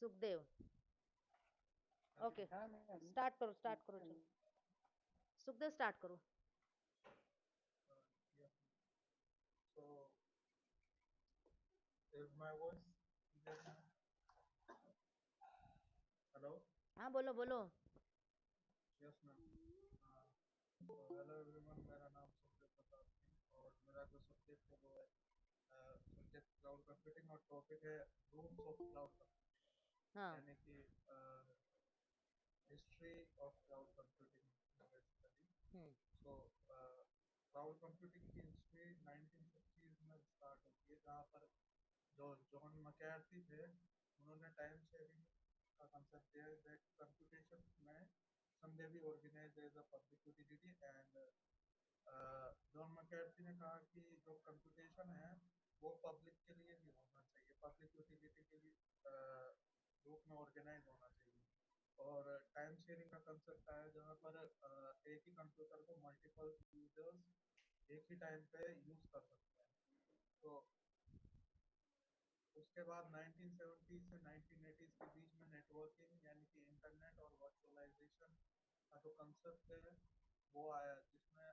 Sukhdev. Okay, start करो चलो। Sukhdev start करो। Yeah. So, is my voice clear now? Hello? हाँ बोलो बोलो। Yes, ma'am. Uh, hello everyone, मेरा नाम सुखदेव प्रताप सिंह और मेरा जो सब्जेक्ट है वो है सब्जेक्ट क्लाउड कंप्यूटिंग और टॉपिक है रूट्स ऑफ क्लाउड कंप्यूटिंग हाँ। यानी कि history of cloud computing basically. Hmm. So cloud computing की हिस्ट्री 1950s में स्टार्ट होती है जहाँ पर जो जॉन मैकार्थी थे उन्होंने टाइम शेयरिंग का कंसेप्ट दिया है दैट कंप्यूटेशन में someday be organized as a public utility and John McCarthy ने कहा कि जो कंप्यूटेशन है वो पब्लिक के लिए भी होना चाहिए, पब्लिक यूटिलिटी के लिए रूप में ऑर्गेनाइज होना चाहिए। और टाइम शेयरिंग का कंसेप्ट आया जहाँ पर एक ही कंप्यूटर को मल्टीपल यूजर्स एक ही टाइम पे यूज कर सकते हैं। तो उसके बाद 1970 से 1980 के बीच में नेटवर्किंग यानी कि इंटरनेट और वर्चुअलाइजेशन का जो कंसेप्ट है वो आया जिसमें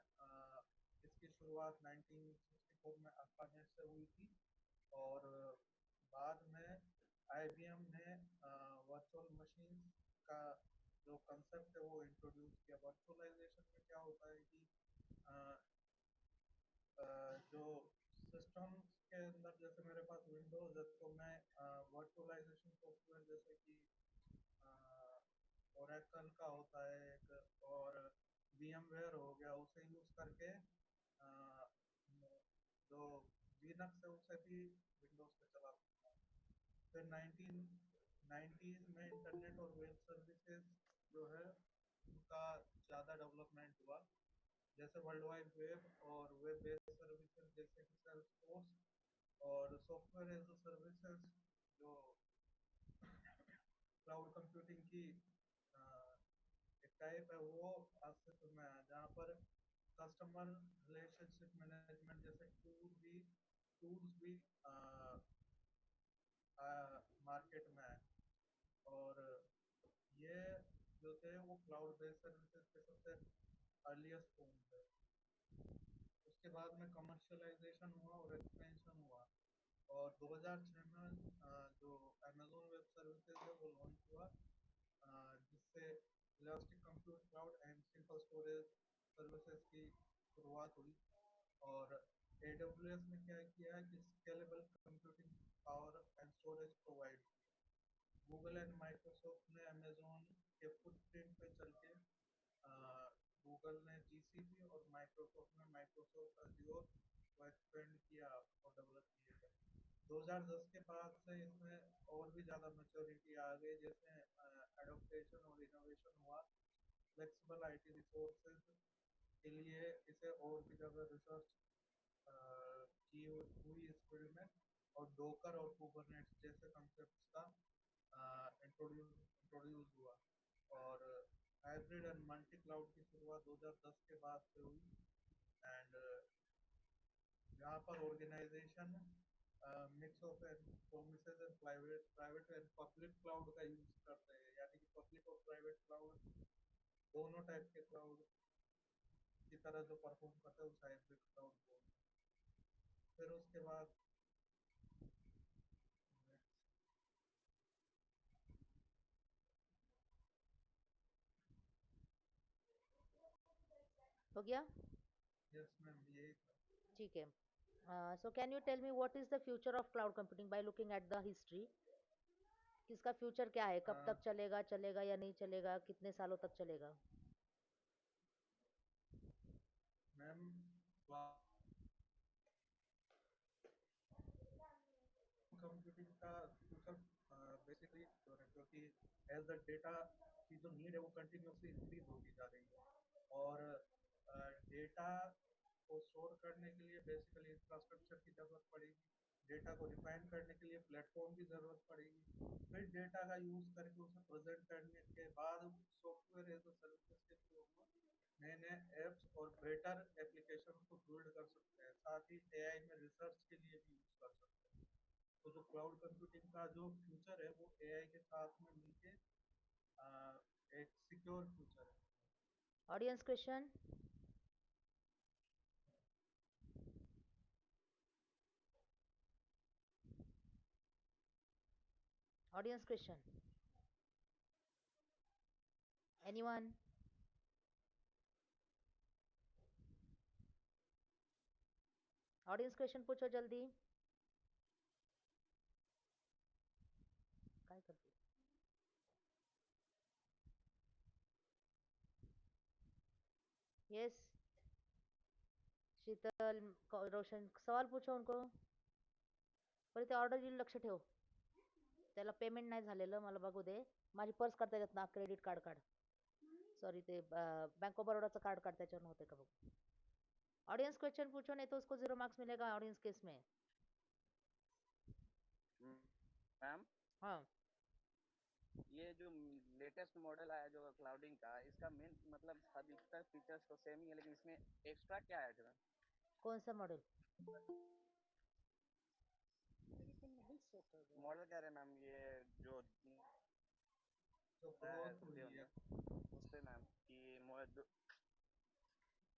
इसकी शुरुआत 1964 में अल्फानेट से हुई थी और बाद में आईबीएम ने वर्चुअल मशीन्स का जो कंसेप्ट है वो इंट्रोड्यूस किया। वर्चुअलाइजेशन में क्या होता है कि जो सिस्टम के अंदर जैसे मेरे पास विंडोज है तो मैं वर्चुअलाइजेशन सॉफ्टवेयर जैसे कि ओरेकल का होता है एक और VMware हो गया उसे यूज करके जो लिनक्स है उसे भी विंडोज पे चला सकता है। फिर 1990s में इंटरनेट और वेब सर्विसेज जो है उनका ज़्यादा डेवलपमेंट हुआ जैसे वर्ल्ड वाइड वेब और वेब बेस्ड सर्विसेज जैसे कि सेल्सफोर्स और सॉफ्टवेयर एज अ सर्विसेज जो क्लाउड कंप्यूटिंग की अ, एक टाइप है वो अस्तित्व में है जहाँ पर कस्टमर रिलेशनशिप मैनेजमेंट जैसे टूल्स भी मार्केट में है। और ये जो थे वो क्लाउड बेस्ड सर्विसेज के सबसे अर्लीस्ट फॉर्म थे। उसके बाद में कमर्शियलाइजेशन हुआ और एक्सपेंशन हुआ और 2006 में जो अमेजोन वेब सर्विसेज है वो लॉन्च हुआ जिससे elastic compute cloud and simple storage services की शुरुआत हुई। और AWS ने क्या किया है कि scalable computing power and storage provide किया। गूगल एंड माइक्रोसॉफ्ट ने अमेजोन के फुटप्रिंट पे चल के गूगल ने GCP और माइक्रोसॉफ्ट ने माइक्रोसॉफ्ट अज्योर को एक्सपेंड किया और डेवलप किया। 2010 के बाद से इसमें और भी ज़्यादा मैच्योरिटी आ गई जैसे एडोप्टेशन और इनोवेशन हुआ। फ्लेक्सिबल IT रिसोर्सेज के लिए इसे और भी ज़्यादा रिसर्च की हुई इस फील्ड में और डोकर और कुबरनेट्स जैसे कंसेप्ट का इंट्रोड्यूस हुआ। और हाइब्रिड एंड मल्टी क्लाउड की शुरुआत 2010 के बाद से हुई एंड जहाँ पर organization mix of premises and private and public cloud का यूज करते हैं यानी कि पब्लिक और प्राइवेट क्लाउड दोनों टाइप के क्लाउड की तरह जो परफॉर्म करते हैं उस हाइब्रिड क्लाउड बोलते हैं। फिर उसके बाद हो गया। यस मैम यही था। ठीक है। So can you tell me what is the future of cloud computing by looking at the history. किसका फ्यूचर क्या है, कब तक चलेगा, चलेगा या नहीं चलेगा, कितने सालों तक चलेगा? मैम कंप्यूटिंग का फ्यूचर बेसिकली क्योंकि एज द डेटा की जो नीड है वो कंटिन्यूसली इंक्रीज होती जा रही है और डेटा को स्टोर करने के लिए बेसिकली इंफ्रास्ट्रक्चर की जरूरत पड़ेगी। डेटा को रिफाइन करने के लिए प्लेटफॉर्म की जरूरत पड़ेगी। फिर डेटा का यूज करके उसे प्रेजेंट करने के बाद सॉफ्टवेयर एज अ सर्विसेज के थ्रू हम नए नए एप्स और बेटर एप्लीकेशन को बिल्ड कर सकते हैं। साथ ही AI में रिसर्च के लिए भी यूज कर सकते हैं। तो जो क्लाउड कंप्यूटिंग का जो फ्यूचर है वो एआई के साथ में मिलके एक सिक्योर फ्यूचर है। Audience question. Audience question. Anyone? Audience question पूछो जल्दी। काय करते? यस शीतल, रोशन, सवाल पूछो उनको. बरं ते ऑर्डर येईल लक्ष ठेव. त्याला पेमेंट नाही झालेलं, मला बघू दे. माझी पर्स काढता येत ना, क्रेडिट कार्ड काढ. सॉरी, ते बँक ऑफ बड़ौदाचं कार्ड काढ, त्याच्यावर होते का बघू. ऑडियंस क्वेश्चन पूछो, नहीं तो उसको 0 मार्क्स मिलेगा ऑडियंस केस में. मैम, हाँ, ये जो लेटेस्ट मॉडल आया जो क्लाउडिंग का, इसका मेन मतलब अधिकतर फीचर्स तो सेम ही है, लेकिन इसमें एक्स्ट्रा क्या है मैम? कौन सा मॉडल? मॉडल कह रहे हैं मैम, ये जो जो ग्रोथ दे हुई है। होंगे उस पे मैम कि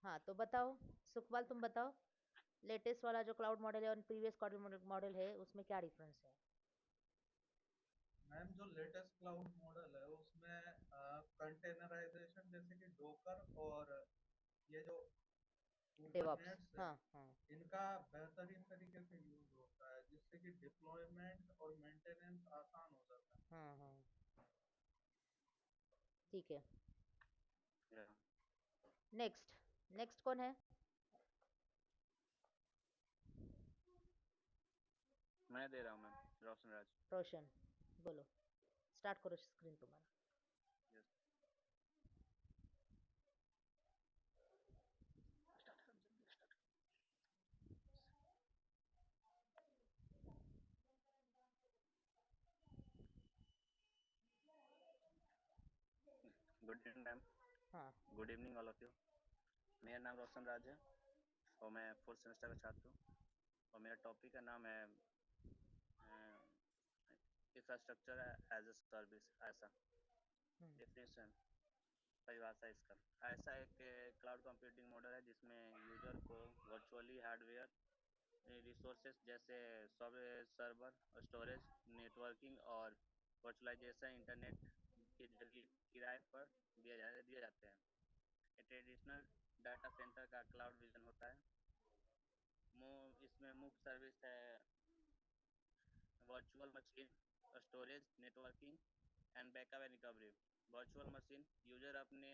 हाँ तो बताओ सुखपाल, तुम बताओ लेटेस्ट वाला जो क्लाउड मॉडल है और प्रीवियस क्लाउड मॉडल है उसमें क्या डिफरेंस है? मैम जो लेटेस्ट क्लाउड मॉडल है उसमें कंटेनराइजेशन जैसे कि डोकर और ये जो डेवऑप्स, कुबरनेट्स है, हाँ हाँ. इनका बेहतरीन तरीके से यूज होता है जिससे कि डिप्लॉयमेंट और मेंटेनेंस आसान हो जाता है। हाँ हाँ, ठीक है. नेक्स्ट. नेक्स्ट कौन है? मैं दे रहा हूँ मैम, रोशन राज। रोशन, बोलो. स्टार्ट करो स्क्रीन तुम्हारा. यस, गुड इवनिंग मैम, हाँ. Good evening all of you. मेरा नाम रोशन राज है और मैं 4th सेमेस्टर का छात्र हूँ और मेरा टॉपिक का नाम है इंफ्रास्ट्रक्चर एज अ सर्विस। ऐसा हम्म, डेफिनेशन, परिभाषा इसका ऐसा एक क्लाउड कंप्यूटिंग मॉडल है जिसमें यूजर को वर्चुअली हार्डवेयर रिसोर्सेज जैसे सॉफ्टवेयर, सर्वर, स्टोरेज, नेटवर्किंग और वर्चुअलाइजेशन इंटरनेट के जरिए किराए पर दिए जाते हैं। एक ट्रेडिशनल डाटा सेंटर का क्लाउड विजन होता है। इसमें मुख्य सर्विस है virtual machine, storage, networking and backup and recovery. Virtual machine user अपने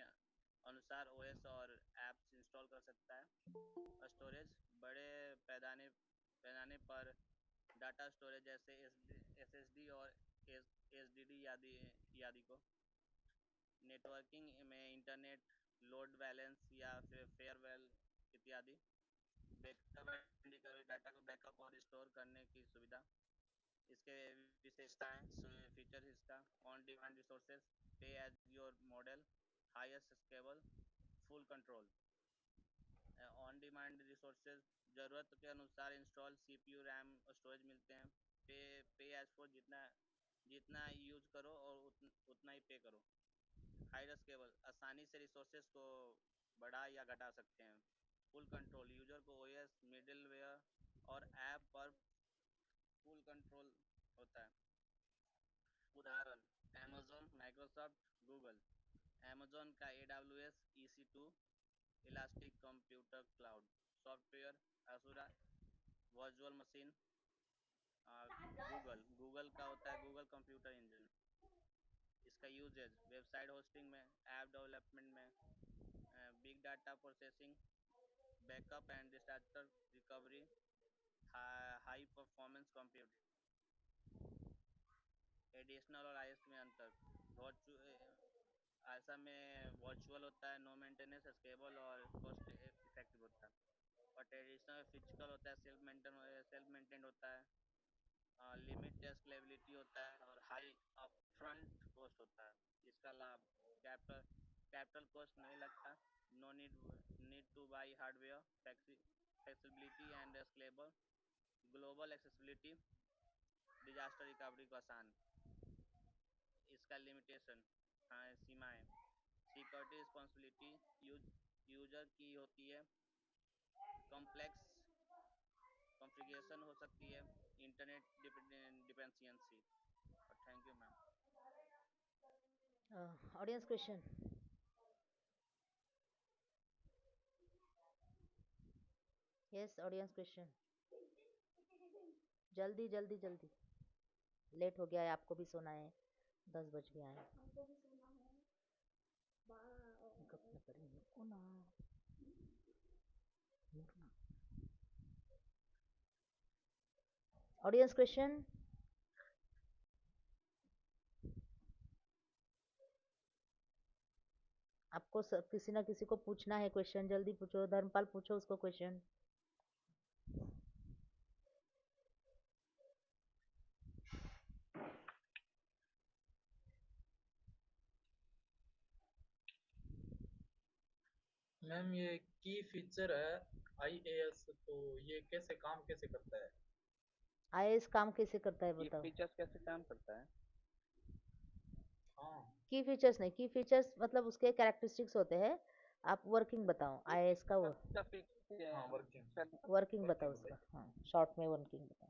अनुसार ओएस और ऐप्स इंस्टॉल कर सकता है। स्टोरेज बड़े पैदाने पैमाने पर डाटा स्टोरेज जैसे एसएसडी और एसडीडी आदि को। नेटवर्किंग में इंटरनेट, लोड बैलेंस या फिर फेयरवेल इत्यादि। बैकअप एंड रिकवरी, डाटा को बैकअप और स्टोर करने की सुविधा। इसके विशेषताएं, फीचर इसका on demand resources, pay as your model, highest scalable, full control. On demand resources ज़रूरत के अनुसार इंस्टॉल सीपीयू, रैम, स्टोरेज मिलते हैं। पे एज फॉर, जितना जितना यूज करो और उतना ही पे करो। हाई स्केलेबल, आसानी से रिसोर्सेज को बढ़ा या घटा सकते हैं। फुल कंट्रोल, यूजर को ओएस, मिडलवेयर और ऐप पर फुल कंट्रोल होता है। उदाहरण अमेजोन, माइक्रोसॉफ्ट, गूगल। अमेजोन का AWS EC2, elastic computer cloud software, Azure virtual machine. Google का होता है गूगल कंप्यूटर इंजन। इसका यूजेज वेबसाइट होस्टिंग में, ऐप डेवलपमेंट में, big data processing, backup and disaster recovery, high performance compute. Additional और IS में अंतर, ऐसा में वर्चुअल होता है, नो मेंटेनेंस, स्केलेबल और कॉस्ट इफेक्टिव होता है। और ट्रेडिशनल फिजिकल होता है, सेल्फ मेंटेन होता है, लिमिट स्केलेबिलिटी होता है और हाई अपफ्रंट कॉस्ट होता है। इसका लाभ, कैपिटल कैपिटल कॉस्ट नहीं लगता, no need to buy hardware, flexibility and scalable, global accessibility, disaster recovery को आसान। इसका लिमिटेशन, हाँ, सीमाएं, सिक्योरिटी रिस्पॉन्सिबिलिटी यूजर की होती है, कॉम्प्लेक्स कॉन्फ़िगरेशन हो सकती है, इंटरनेट डिपेंडेंसी। और thank you ma'am. Audience question. Yes, audience question. जल्दी जल्दी जल्दी, लेट हो गया है, आपको भी सोना है, 10 बज गया है। गप न करी, रुको ना। Audience question. आपको किसी ना किसी को पूछना है क्वेश्चन, जल्दी पूछो। धर्मपाल पूछो उसको क्वेश्चन। मैम ये की फीचर है आईएएस, तो ये कैसे काम कैसे करता है? आईएएस काम कैसे करता है ये बताओ। फीचर्स कैसे काम करता है? हाँ की फीचर्स नहीं, की फीचर्स मतलब उसके कैरेक्टरिस्टिक्स होते हैं। आप वर्किंग बताओ आईएएस का। वो हाँ वर्किंग वर्किंग बताओ उसका, हाँ, शॉर्ट में वर्किंग बताओ।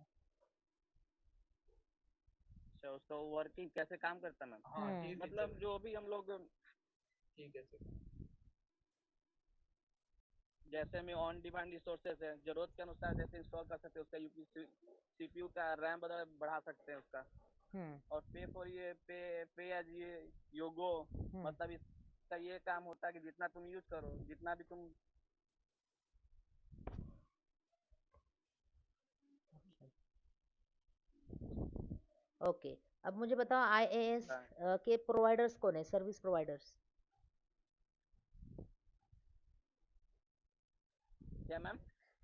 अच्छा, उसका वर्किंग कैसे काम करता है मैम? हाँ की मतलब फीचर जो भी हम लोग, की कैसे जैसे हमें ऑन डिमांड रिसोर्सेज है, जरूरत के अनुसार जैसे इंस्टॉल कर सकते हैं, उसका सीपीयू का रैम बढ़ा सकते हैं उसका। और पे फॉर ये पे एज ये योगो, मतलब इसका ये काम होता है कि जितना तुम यूज करो, जितना भी तुम। ओके, अब मुझे बताओ आईएएस के प्रोवाइडर्स कौन है, सर्विस प्रोवाइडर्स। क्या मैम?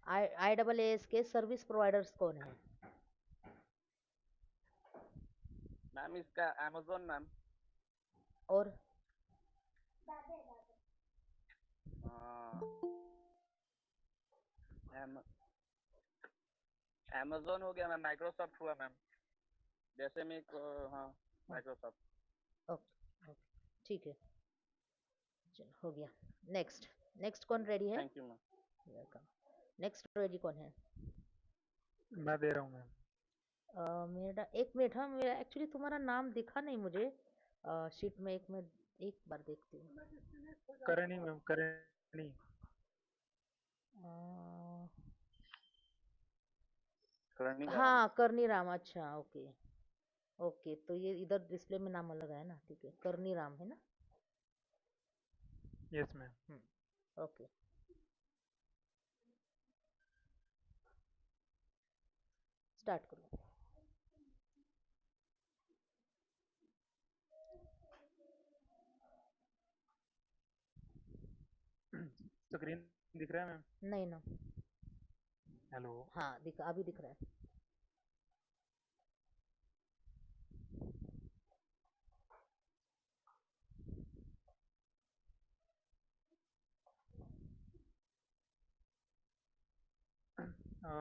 आईएएस के सर्विस प्रोवाइडर्स कौन है? मैम इसका अमेजोन मैम। और अमेजोन हो गया मैम, माइक्रोसॉफ्ट हुआ मैम, जैसे में एक, हाँ, माइक्रोसॉफ्ट। ओके ओके, ठीक है, चलो हो गया। नेक्स्ट, नेक्स्ट कौन रेडी है? Thank you ma'am. Welcome. Next ready कौन है? मैं दे रहा हूँ मैम। मेरा एक मिनट, हाँ, मेरा एक्चुअली तुम्हारा नाम दिखा नहीं मुझे शीट में। एक मिनट, एक बार देखती हूँ। करनी मैम, करनी। हाँ, करनी राम, अच्छा, ओके ओके, तो ये इधर डिस्प्ले में नाम अलग है ना, ठीक है, करनी राम है ना। Yes ma'am. ओके, स्टार्ट करो। स्क्रीन दिख रहा है मैम? नहीं ना। हेलो। हाँ, दिखा, अभी दिख रहा है।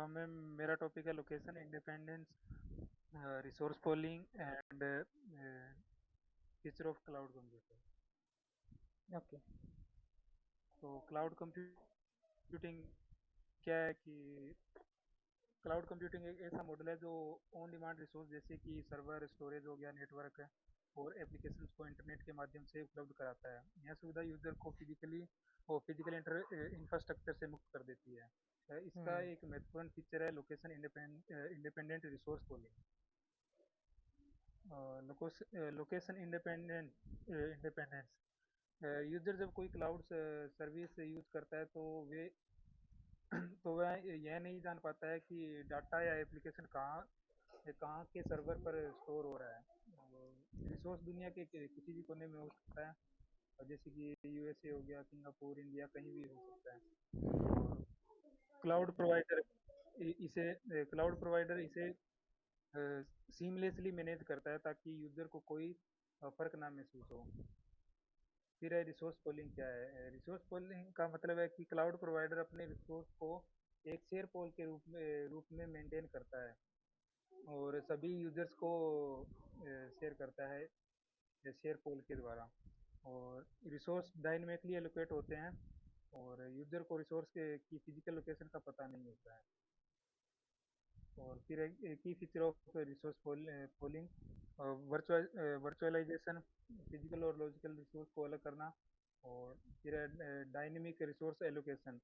मैम मेरा टॉपिक है location independence, resource pooling and feature of cloud computer. Okay, तो क्लाउड कंप्यूटिंग क्या है कि क्लाउड कंप्यूटिंग एक ऐसा मॉडल है जो ऑन डिमांड रिसोर्स जैसे कि सर्वर, स्टोरेज हो गया, नेटवर्क है और एप्लीकेशंस को इंटरनेट के माध्यम से उपलब्ध कराता है। यह सुविधा यूजर को फिजिकल इंफ्रास्ट्रक्चर से मुक्त कर देती है। इसका एक महत्वपूर्ण फीचर है location independent resource pooling. Location independence, user जब कोई क्लाउड सर्विस यूज करता है तो वह यह नहीं जान पाता है कि डाटा या एप्लीकेशन कहाँ के सर्वर पर स्टोर हो रहा है। रिसोर्स दुनिया के किसी भी कोने में हो सकता है, और जैसे कि यूएसए हो गया, सिंगापुर, इंडिया, कहीं भी हो सकता है। क्लाउड प्रोवाइडर क्लाउड प्रोवाइडर इसे सीमलेसली मैनेज करता है ताकि यूजर को कोई फर्क ना महसूस हो। फिर रिसोर्स पूलिंग क्या है? रिसोर्स पूलिंग का मतलब है कि क्लाउड प्रोवाइडर अपने रिसोर्स को एक शेयर पूल के रूप में मेंटेन करता है। और सभी यूजर्स को शेयर करता है शेयर पोल के द्वारा। और रिसोर्स डायनेमिकली एलोकेट होते हैं और यूजर को रिसोर्स की फिजिकल लोकेशन का पता नहीं होता है। और फिर एक key feature of resource pooling, virtualization, physical और लॉजिकल रिसोर्स को अलग करना। और फिर डायनेमिक रिसोर्स एलोकेशन,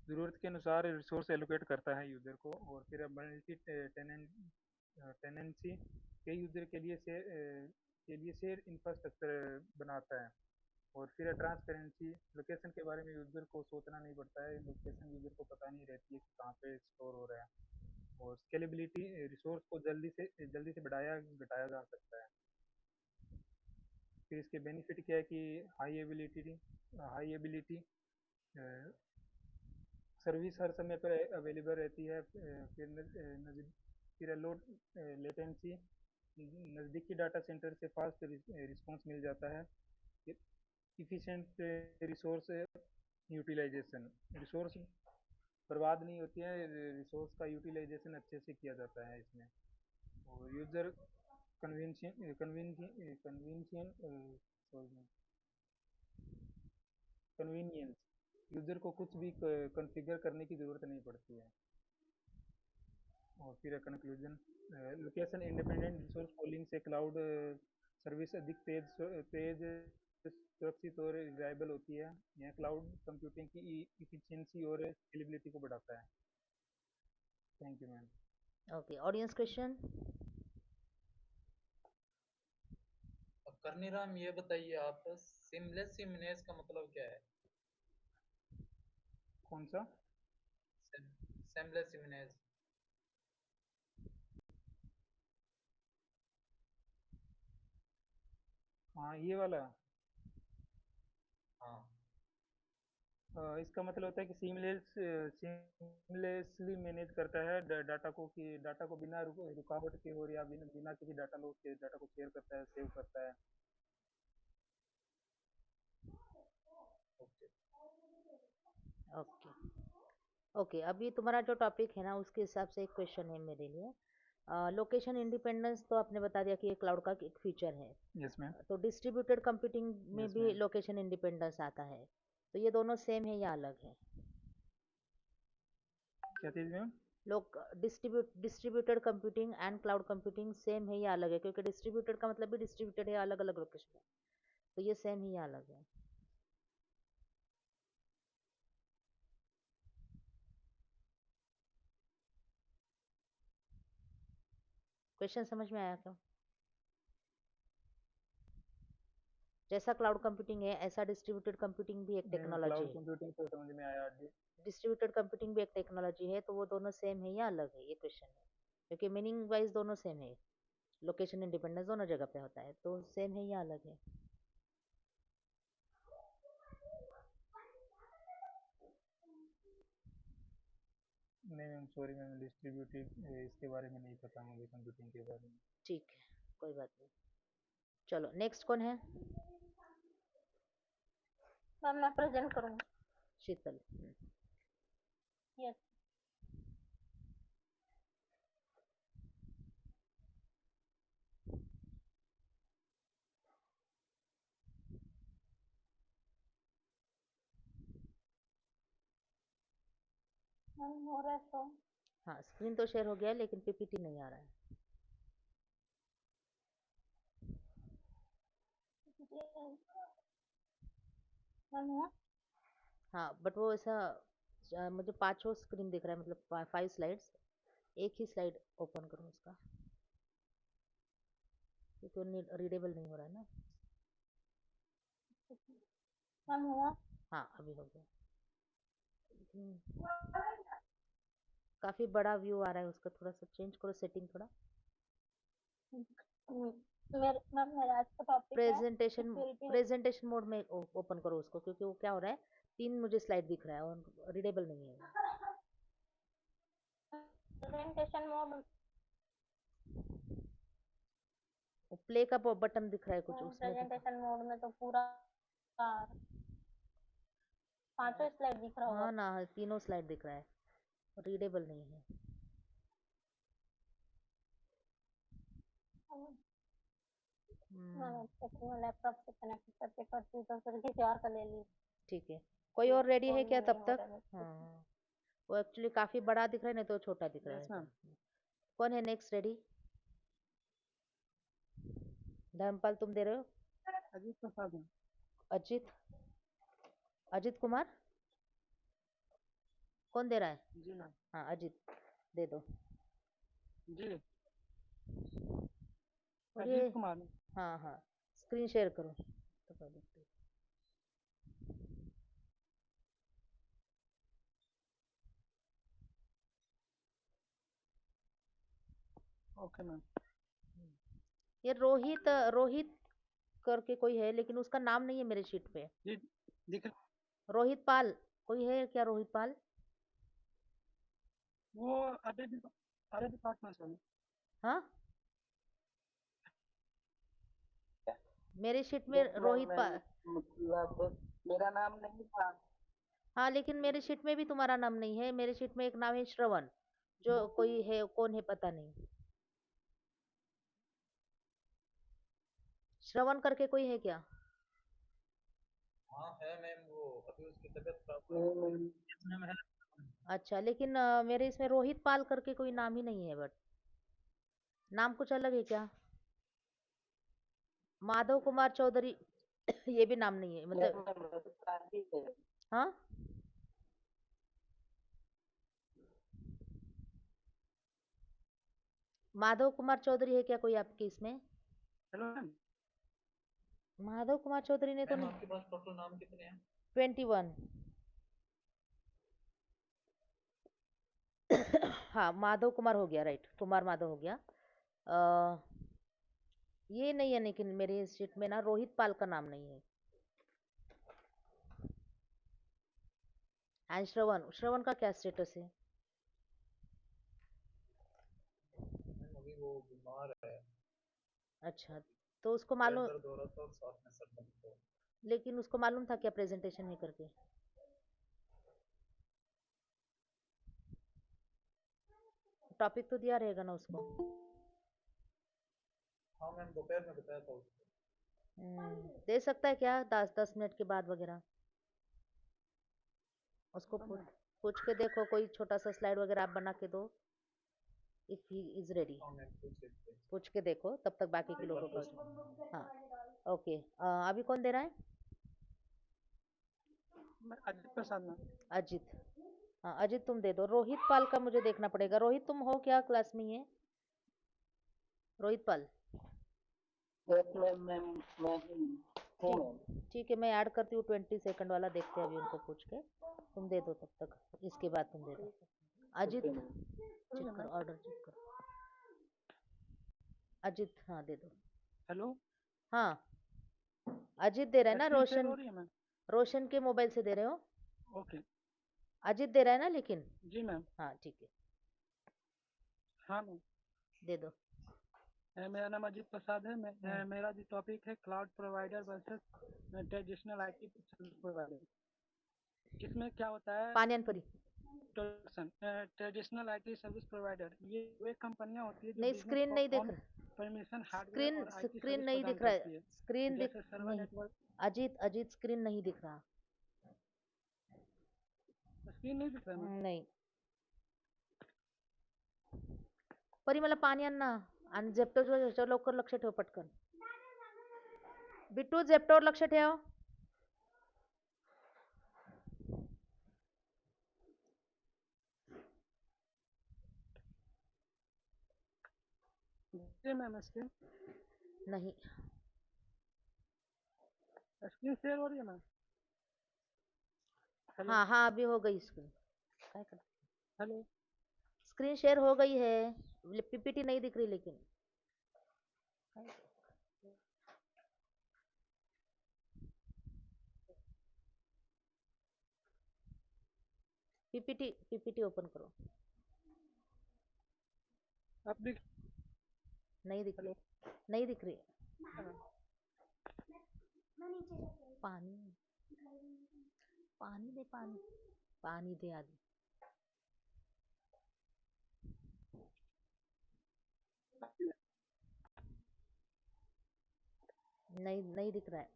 ज़रूरत के अनुसार रिसोर्स एलोकेट करता है यूज़र को। और फिर मल्टी टेनेंसी, कई यूज़र के लिए शेयर इंफ्रास्ट्रक्चर बनाता है। और फिर ट्रांसपेरेंसी, लोकेशन के बारे में यूज़र को सोचना नहीं पड़ता है, लोकेशन यूज़र को पता नहीं रहती है कि कहाँ पे स्टोर हो रहा है। और स्केलेबिलिटी, रिसोर्स को जल्दी से बढ़ाया घटाया जा सकता है। फिर इसके बेनिफिट क्या है कि हाई एबिलिटी सर्विस हर समय पर अवेलेबल रहती है। फिर लो लेटेंसी, नज़दीकी डाटा सेंटर से फास्ट रिस्पॉन्स मिल जाता है। इफिशिएंट रिसोर्स यूटिलाइजेशन, रिसोर्स बर्बाद नहीं होती है, रिसोर्स का यूटिलाइजेशन अच्छे से किया जाता है इसमें। और यूज़र कन्वीनियंस, यूज़र को कुछ भी कॉन्फ़िगर करने की ज़रूरत नहीं पड़ती है। और फिर conclusion, location independent resource pooling से क्लाउड सर्विस अधिक तेज सुरक्षित और रिलायबल होती है। यह क्लाउड कंप्यूटिंग की इफिशिएंसी और स्केलेबिलिटी को बढ़ाता है। Thank you ma'am. Okay, audience question. Karniram, ये बताइए आप, सिमलेस इमेज का मतलब क्या है? कौन सा? Seamless image. हाँ, ये वाला। हाँ। इसका मतलब होता है कि सीमलेसली मैनेज करता है डाटा को, कि डाटा को बिना रुकावट के और या बिना किसी डाटा लॉस के डाटा को शेयर करता है, सेव करता है। ओके। ओके ओके, अभी तुम्हारा जो टॉपिक है ना उसके हिसाब से एक क्वेश्चन है मेरे लिए। लोकेशन इंडिपेंडेंस तो आपने बता दिया कि ये क्लाउड का एक फीचर है। Yes ma'am. तो डिस्ट्रीब्यूटेड कंप्यूटिंग में यस भी मैम। लोकेशन इंडिपेंडेंस आता है, तो ये दोनों सेम है या अलग है? क्या चीज़ मैम? लोग distributed computing and cloud computing same है या अलग है? क्योंकि डिस्ट्रीब्यूटेड का मतलब भी डिस्ट्रीब्यूटेड है, अलग अलग लोकेशन है, तो ये सेम है या अलग है? क्वेश्चन समझ में आया क्या? जैसा क्लाउड कंप्यूटिंग है ऐसा डिस्ट्रीब्यूटेड कंप्यूटिंग भी एक टेक्नोलॉजी क्लाउड है। कंप्यूटिंग तो समझ में आया। डिस्ट्रीब्यूटेड कंप्यूटिंग भी एक टेक्नोलॉजी है, तो वो दोनों सेम है या अलग है, ये क्वेश्चन है। क्योंकि मीनिंग वाइज दोनों सेम है, लोकेशन इंडिपेंडेंस दोनों जगह पे होता है, तो सेम है या अलग है? नहीं मैम, सॉरी मैम, डिस्ट्रीब्यूटेड इसके बारे में नहीं पता मुझे, कंप्यूटिंग के बारे में। ठीक है, कोई बात नहीं। चलो नेक्स्ट कौन है? मैम मैं प्रेजेंट करूँगी। शीतल। यस मैम, हो रहा है तो। हाँ, स्क्रीन तो शेयर हो गया है लेकिन पीपीटी नहीं आ रहा है। मैम हुआ? हाँ, बट वो ऐसा मुझे पांचों स्क्रीन दिख रहा है, मतलब 5 स्लाइड्स, एक ही स्लाइड ओपन करूँ उसका, क्योंकि रीडेबल नहीं हो रहा है ना। मैम हुआ? हाँ, अभी हो गया। काफी बड़ा व्यू आ रहा है उसका, थोड़ा सा चेंज करो सेटिंग थोड़ा। मैम मेरा आज का टॉपिक है प्रेजेंटेशन सिक्योरिटी। प्रेजेंटेशन मोड में ओपन करो उसको, क्योंकि वो क्या हो रहा है, 3 मुझे स्लाइड दिख रहा है और रीडेबल नहीं है। Presentation mode. प्ले का बटन दिख रहा है कुछ उसमें देखो। प्रेजेंटेशन मोड में तो पूरा पांचों स्लाइड दिख रहा होगा। हाँ ना, तीनों स्लाइड दिख रहा है, रीडेबल नहीं है। मैंने चेकिंग में लैपटॉप से कनेक्ट करके करती हूँ तो फिर किसी और का ले ली। ठीक है, कोई ये और रेडी है फोन क्या में तब नहीं हो तक? रहा है। हाँ, वो एक्चुअली काफी बड़ा दिख रहा है, नहीं तो छोटा दिख रहा यस है। मैम। कौन है नेक्स्ट रेडी? धर्मपाल तुम दे रहे हो? अजीत प्रसाद मैम। अजित, अजित कुमार कौन दे रहा है? जी मैम। हाँ अजित दे दो। जी और ये अजीत कुमार मैम। हाँ हाँ, स्क्रीन शेयर करो तो कर देते हैं। Okay ma'am. ये रोहित रोहित करके कोई है, लेकिन उसका नाम नहीं है मेरे शीट पे। जी दिख रोहित पाल कोई है क्या? रोहित पाल? वो अदर डिपार्टमेंट से। हाँ, मेरे शीट में यस मैम, रोहित मैं पाल। मतलब मेरा नाम नहीं था। हाँ, लेकिन मेरे शीट में भी तुम्हारा नाम नहीं है। मेरे शीट में एक नाम है श्रवण, जो कोई है, कौन है पता नहीं। श्रवण करके कोई है क्या? हाँ है मैम, वो अभी उसकी तबीयत खराब नहीं मैम, है मैम। अच्छा, लेकिन मेरे इसमें रोहित पाल करके कोई नाम ही नहीं है। बट नाम कुछ अलग है क्या? माधव कुमार चौधरी ये भी नाम नहीं है यस मतलब। मैम, शादी है। हाँ, माधव कुमार चौधरी है क्या कोई आपके इसमें? Hello ma'am. माधव कुमार चौधरी ने तो मैम नहीं। आपके पास टोटल नाम कितने हैं? 21 हाँ, माधव कुमार हो गया, राइट, कुमार माधव हो गया। ये नहीं है, लेकिन मेरे शीट में ना रोहित पाल का नाम नहीं है। एंड श्रवण, श्रवण का क्या स्टेटस है? मैम अभी वो बीमार है, अच्छा, तो उसको पेट मालूम, दर्द हो रहा था और साथ में सर दर्द हो। लेकिन उसको मालूम था क्या प्रेजेंटेशन नहीं करके? टॉपिक तो दिया रहेगा ना उसको। हाँ मैम, दोपहर में बताया था उसको। दे सकता है क्या 10 मिनट के बाद वगैरह? उसको पूछ के देखो, कोई छोटा सा स्लाइड वगैरह आप बना के दो, इफ ही इज रेडी। हाँ मैम, पूछ सकते हैं। पूछ के देखो, तब तक बाकी के लोगों का। हाँ ओके, अभी कौन दे रहा है? मैं अजीत प्रसाद मैम। अजित, हाँ अजित तुम दे दो। रोहित पाल का मुझे देखना पड़ेगा। रोहित तुम हो क्या क्लास में ही है? रोहित पाल, यस मैम, मैं हूँ मैम। ठीक है, मैं ऐड करती हूँ 20 सेकंड वाला, देखते हैं अभी उनको पूछ के। तुम दे दो तब तक, इसके बाद तुम दे दो। Ajit okay ma'am. चेक कर, ऑर्डर चेक कर। अजित हाँ दे दो। हेलो। हाँ, अजित दे रहा है ना? स्क्रीन शेयर रोशन, हो रही है मैम? रोशन के मोबाइल से दे रहे हो? ओके। अजित दे रहा है ना लेकिन? जी मैम। हाँ ठीक है, हाँ मैम। दे दो। मेरा नाम अजीत प्रसाद है। मेरा जो टॉपिक है cloud provider versus traditional IT service provider. इसमें क्या होता है? पानियनपुरी ट्रेडिशनल आईटी सर्विस प्रोवाइडर ये वे कंपनियां होती है जो नहीं, बिजनेस स्क्रीन को नहीं दिख ऑन रहा। परमिशन हार्डवेयर स्क्रीन और आईटी स्क्रीन सर्विस नहीं प्रदान दिख रहा करती है। है, स्क्रीन दिख जैसे सर्वर नहीं। नेटवर्क। अजीत, अजीत स्क्रीन नहीं दिख रहा। स्क्रीन नहीं दिख रहा है मैम? नाही. परी मला पाणी आण ना. आणि झेप्टोच्या ह्याच्यावर लवकर लक्ष ठेव पटकन. बिट्टू झेप्टोवर लक्ष ठेव. जी मैम। स्क्रीन नहीं. स्क्रीन शेयर हो रही है मैम? हेलो। हाँ हाँ अभी हो गई स्क्रीन. काय कर हेलो। स्क्रीन शेयर हो गई है. पीपीटी नहीं दिख रही लेकिन. पीपीटी पीपीटी ओपन करो. आप दिख नहीं दिख हेलो। नहीं दिख रही. हाँ। पानी पानी दे पानी. पानी दे आधी. नहीं नहीं दिख रहा है।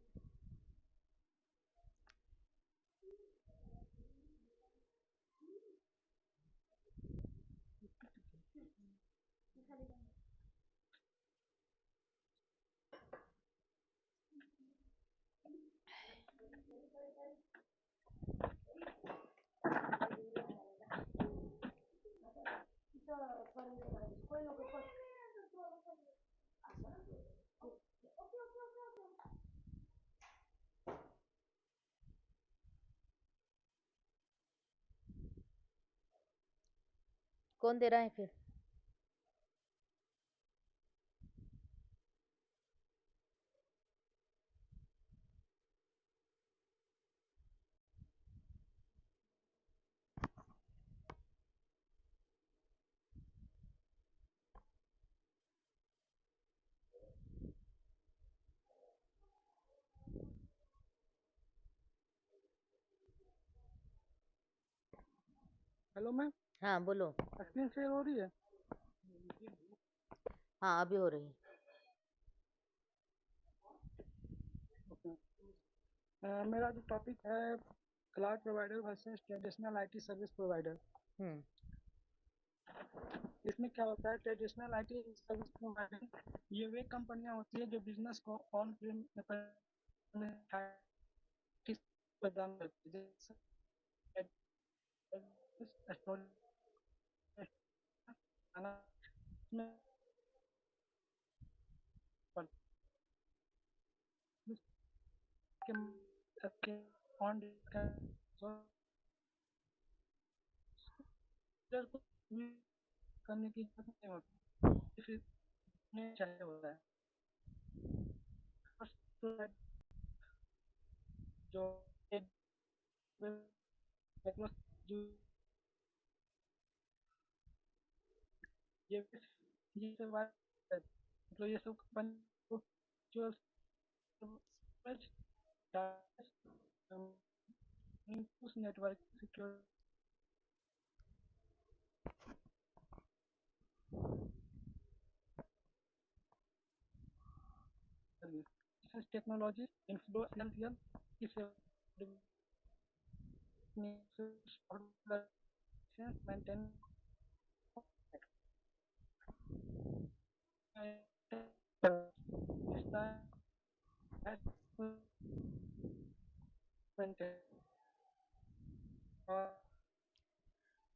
कौन दे रहा है फिर? हेलो मैम, हाँ बोलो। स्क्रीन शेयर हो रही है? हाँ अभी हो रही है। मेरा जो टॉपिक है cloud provider versus traditional IT service provider. इसमें क्या होता है, ट्रेडिशनल आईटी सर्विस प्रोवाइडर ये वे कंपनियां होती है जो बिजनेस को ऑन प्रीम प्रदान करती है, जैसे ऑन करने की जरूरत नहीं होती, फिर चाहिए होता है जो जो ये सब मतलब ये सब कंपनी को जो उस नेटवर्क सिक्योर टेक्नोलॉजी इन्फ्लुएंशियल इस मेंटेन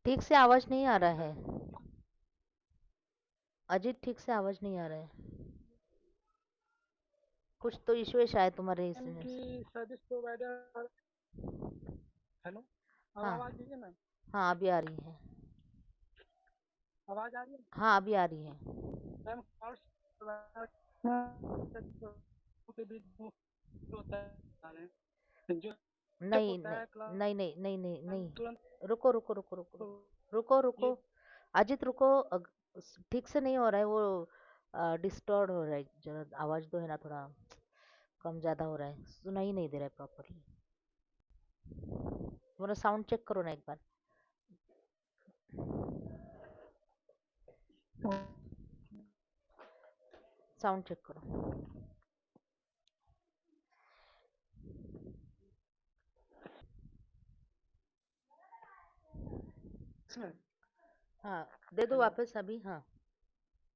ठीक से आवाज नहीं आ रहा है अजीत, ठीक से आवाज नहीं आ रहा है। कुछ तो इशू है शायद तुम्हारे इसमें। की सर्विस प्रोवाइडर। हेलो, अब हाँ आवाज आ रही है मैम? हाँ अभी आ रही है। आवाज आ रही है हाँ अभी आ रही है। मैम? के बीच होता है जो नहीं होता नहीं है नहीं नहीं नहीं नहीं नहीं, तुरंत रुको रुको रुको रुको रुको रुको रुको ये अजित रुको। ठीक से नहीं हो रहा है वो, डिस्टॉर्ड हो रहा है जरा। आवाज तो है ना थोड़ा कम ज्यादा हो रहा है, सुना ही नहीं दे रहा है प्रॉपरली। तुम्हारा साउंड चेक करो ना एक बार। साउंड चेक करो। हाँ दे दो हेलो, वापस अभी। हाँ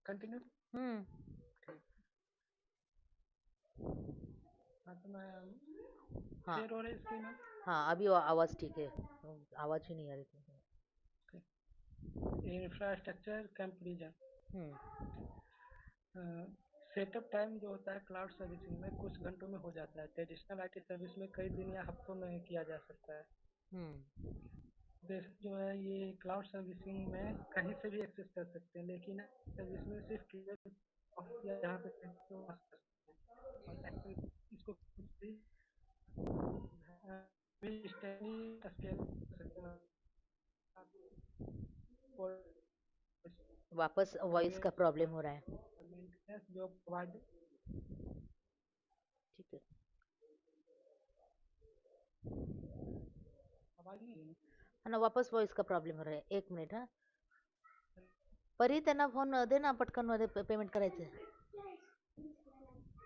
कंटिन्यू। हाँ तो मैं हाँ शेयर हो रही स्क्रीन में। हाँ अभी आवाज ठीक है, आवाज ही नहीं आ रही थी। Infrastructure comparison. Hmm setup time जो होता है क्लाउड सर्विसिंग में कुछ घंटों में हो जाता है, ट्रेडिशनल आईटी सर्विस में कई दिन या हफ्तों में किया जा सकता है। जो है ये क्लाउड सर्विसिंग में कहीं से भी एक्सेस कर सकते हैं, लेकिन सर्विस में सिर्फ जहाँ पे इसको स्केल वापस वॉइस का प्रॉब्लम हो रहा है। जो प्रोवाइड ठीक है आवाज नहीं है। हा ना, वापस वॉइस का प्रॉब्लेम हो रहा है। एक मिनिट हा। परी त्यांना फोन दे ना पटकन, मध्ये पेमेंट करायचं.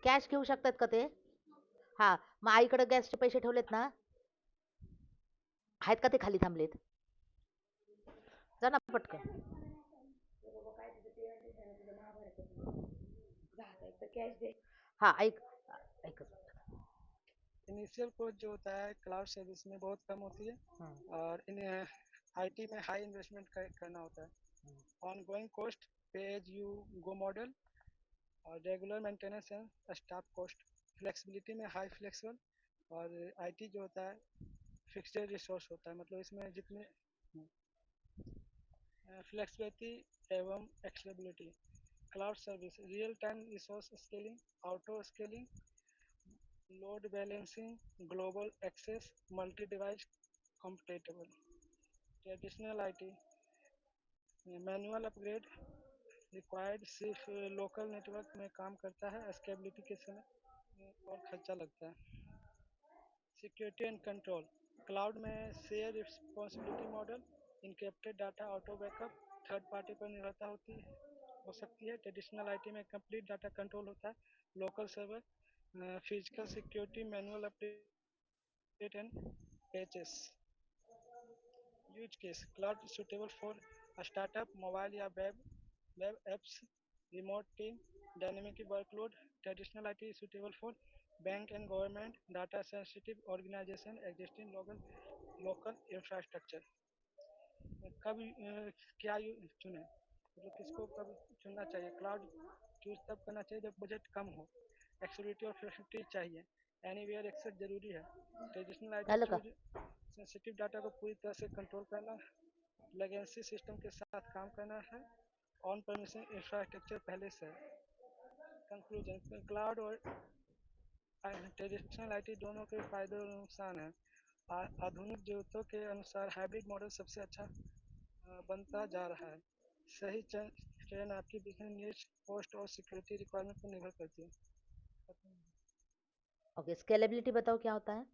कॅश घेऊ शकतात का ते? हा, मग आईकडे गॅसचे पैसे ठेवलेत ना? आहेत का ते खाली थांबलेत? जा ना पटकन. हाँ ऐक ऐक इनिशियल कॉस्ट जो होता है क्लाउड सर्विस में बहुत कम होती है और इन आईटी में हाई इन्वेस्टमेंट करना होता है। ऑनगोइंग कॉस्ट पे एज यू गो मॉडल और regular maintenance and staff cost. Flexibility में हाई फ्लेक्सिबल और आईटी जो होता है फिक्स्ड रिसोर्स होता है, मतलब इसमें जितने फ्लेक्सिबिलिटी एवं accessibility. Cloud service real time resource scaling, auto scaling, load balancing, global access, multi-device compatible. Traditional IT, manual upgrade required, सिर्फ लोकल नेटवर्क में काम करता है, स्केलेबिलिटी के समय और खर्चा लगता है। सिक्योरिटी एंड कंट्रोल, क्लाउड में share responsibility model, encrypted data auto backup, third party पर निर्भरता हो सकती है। ट्रेडिशनल आईटी में कंप्लीट डाटा कंट्रोल होता है, local server, physical security, manual update and patches. Use case, cloud suitable for startup, mobile या web apps, remote team, dynamic workload. Traditional IT suitable for bank and government, data sensitive organisation, existing local infrastructure. कब क्या चुने, मतलब किसको कब चुनना चाहिए? Cloud choose तब करना चाहिए जब बजट कम हो, एक्सेसिबिलिटी और फ्लेक्सिबिलिटी चाहिए, एनीवेयर एक्सेस जरूरी है। ट्रेडिशनल आईटी झालं का? चूज सेंसिटिव डाटा को पूरी तरह से कंट्रोल करना, लेगेसी सिस्टम के साथ काम करना है, ऑन परमिशन इंफ्रास्ट्रक्चर पहले से है। कंक्लूजन, क्लाउड और ट्रेडिशनल आईटी दोनों के फायदे और नुकसान हैं। आधुनिक जरूरतों के अनुसार हाइब्रिड मॉडल सबसे अच्छा बनता जा रहा है। सही चयन आपकी बिजनेस नीड्स, कॉस्ट और सिक्योरिटी रिक्वायरमेंट पर निर्भर करती है। ओके, स्केलेबिलिटी बताओ क्या होता है?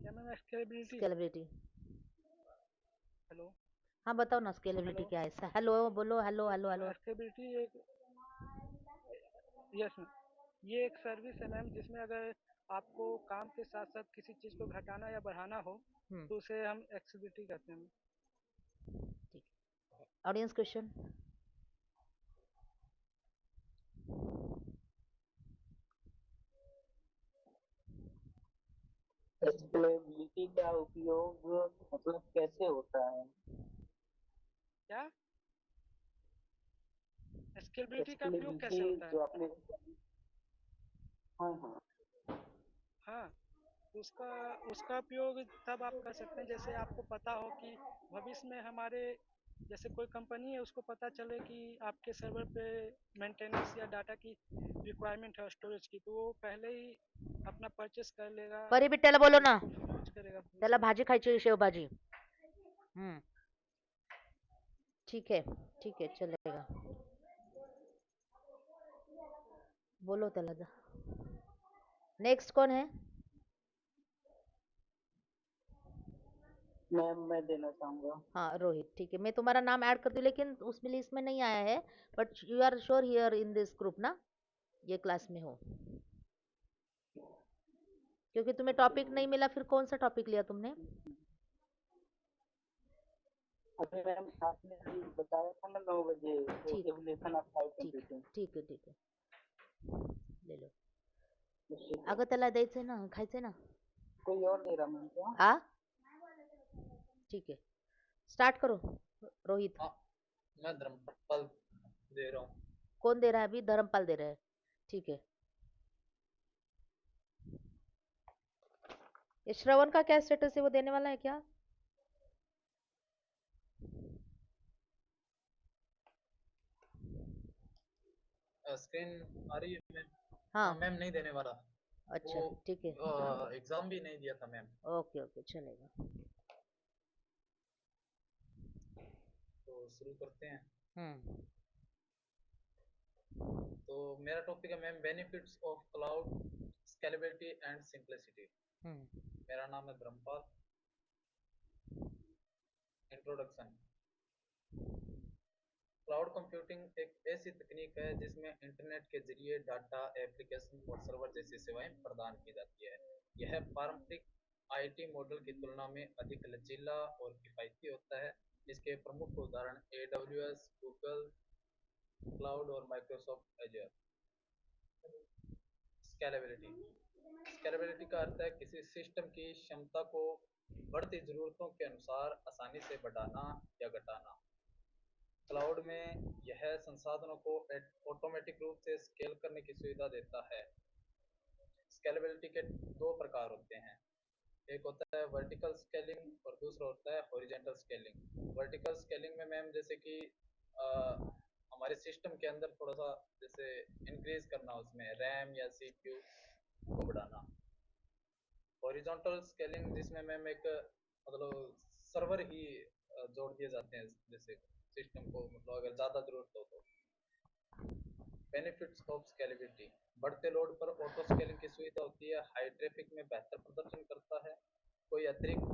क्या मैम स्केलेबिलिटी? स्केलेबिलिटी हेलो हाँ बताओ ना, स्केलेबिलिटी हेलो क्या है? हेलो बोलो, हेलो हेलो हेलो। स्केलेबिलिटी एक यस मैम, ये एक सर्विस है मैम, जिसमें अगर आपको काम के साथ साथ किसी चीज़ को घटाना या बढ़ाना हो तो उसे हम एक्सेसिबिलिटी कहते हैं। ठीक, ऑडियंस क्वेश्चन। स्केलेबिलिटी का उपयोग मतलब कैसे होता है? क्या स्केलेबिलिटी का उपयोग कैसे स्केलेबिलिटी होता है? जो आपने हाँ हाँ हाँ, उसका उपयोग तब आप कर सकते हैं जैसे आपको पता हो कि भविष्य में हमारे जैसे कोई कंपनी है, उसको पता चले कि आपके सर्वर पे मेंटेनेंस या डाटा की रिक्वायरमेंट है स्टोरेज की, तो वो पहले ही अपना परचेस कर लेगा, परी बिट्ट्याला बोलो ना, उसको यूज करेगा। त्याला भाजी खायची, शेवभाजी। ठीक है चलेगा, बोलो त्याला जा। नेक्स्ट कौन है? मैम मैं देना चाहूँगा। हाँ रोहित, ठीक है, मैं तुम्हारा नाम ऐड कर दूँ, लेकिन उसमें लिस्ट में नहीं आया है, but you are sure here in this group ना, ये क्लास में हो? क्योंकि तुम्हें टॉपिक नहीं मिला, फिर कौन सा टॉपिक लिया तुमने? अभी मैम आपने अभी बताया था ना 9 बजे ठीक एवोल्यूशन ऑफ क्लाउड ठीक कंप्यूटिंग। ठीक है, ले लो। अगं त्याला द्यायचंय ना, खायचंय ना। कोई और दे रहा मैम क्या? आ ठीक है, स्टार्ट करो रोहित। हाँ, मैं धर्मपाल दे रहा हूँ। कौन दे रहा है? अभी धर्मपाल दे रहा है, ठीक है। ये श्रवण का क्या स्टेटस है, वो देने वाला है क्या? स्क्रीन आ रही है मैम? हाँ मैम नहीं देने वाला। अच्छा वो ठीक है, एग्जाम भी नहीं दिया था मैम। ओके चलेगा। तो शुरू करते हैं। तो मेरा टॉपिक है ma'am, benefits of cloud scalability and simplicity. मेरा नाम है धर्मपाल। इंट्रोडक्शन। क्लाउड कंप्यूटिंग एक ऐसी तकनीक है जिसमें इंटरनेट के जरिए डाटा, एप्लीकेशन और सर्वर जैसी सेवाएं प्रदान की जाती है। यह पारंपरिक आईटी मॉडल की तुलना में अधिक लचीला और किफायती होता है। इसके प्रमुख उदाहरण AWS, गूगल क्लाउड और माइक्रोसॉफ्ट एजर। स्केलेबिलिटी स्केलेबिलिटी का अर्थ है किसी सिस्टम की क्षमता को बढ़ती जरूरतों के अनुसार आसानी से बढ़ाना या घटाना। क्लाउड में यह संसाधनों को ऑटोमेटिक रूप से स्केल करने की सुविधा देता है। स्केलेबिलिटी के दो प्रकार होते हैं, एक होता है वर्टिकल स्केलिंग और दूसरा होता है हॉरिजॉन्टल स्केलिंग। वर्टिकल स्केलिंग में मैम जैसे कि हमारे सिस्टम के अंदर थोड़ा सा जैसे इंक्रीज करना, उसमें रैम या सीपीयू को बढ़ाना। हॉरिजॉन्टल स्केलिंग जिसमें मैम एक मतलब सर्वर ही जोड़ दिए जाते हैं जैसे सिस्टम को, मतलब अगर ज़्यादा ज़रूरत हो तो। बेनिफिट्स ऑफ स्केलेबिलिटी, बढ़ते लोड पर ऑटो स्केलिंग की सुविधा होती है, हाई ट्रैफिक में बेहतर प्रदर्शन करता है, कोई अतिरिक्त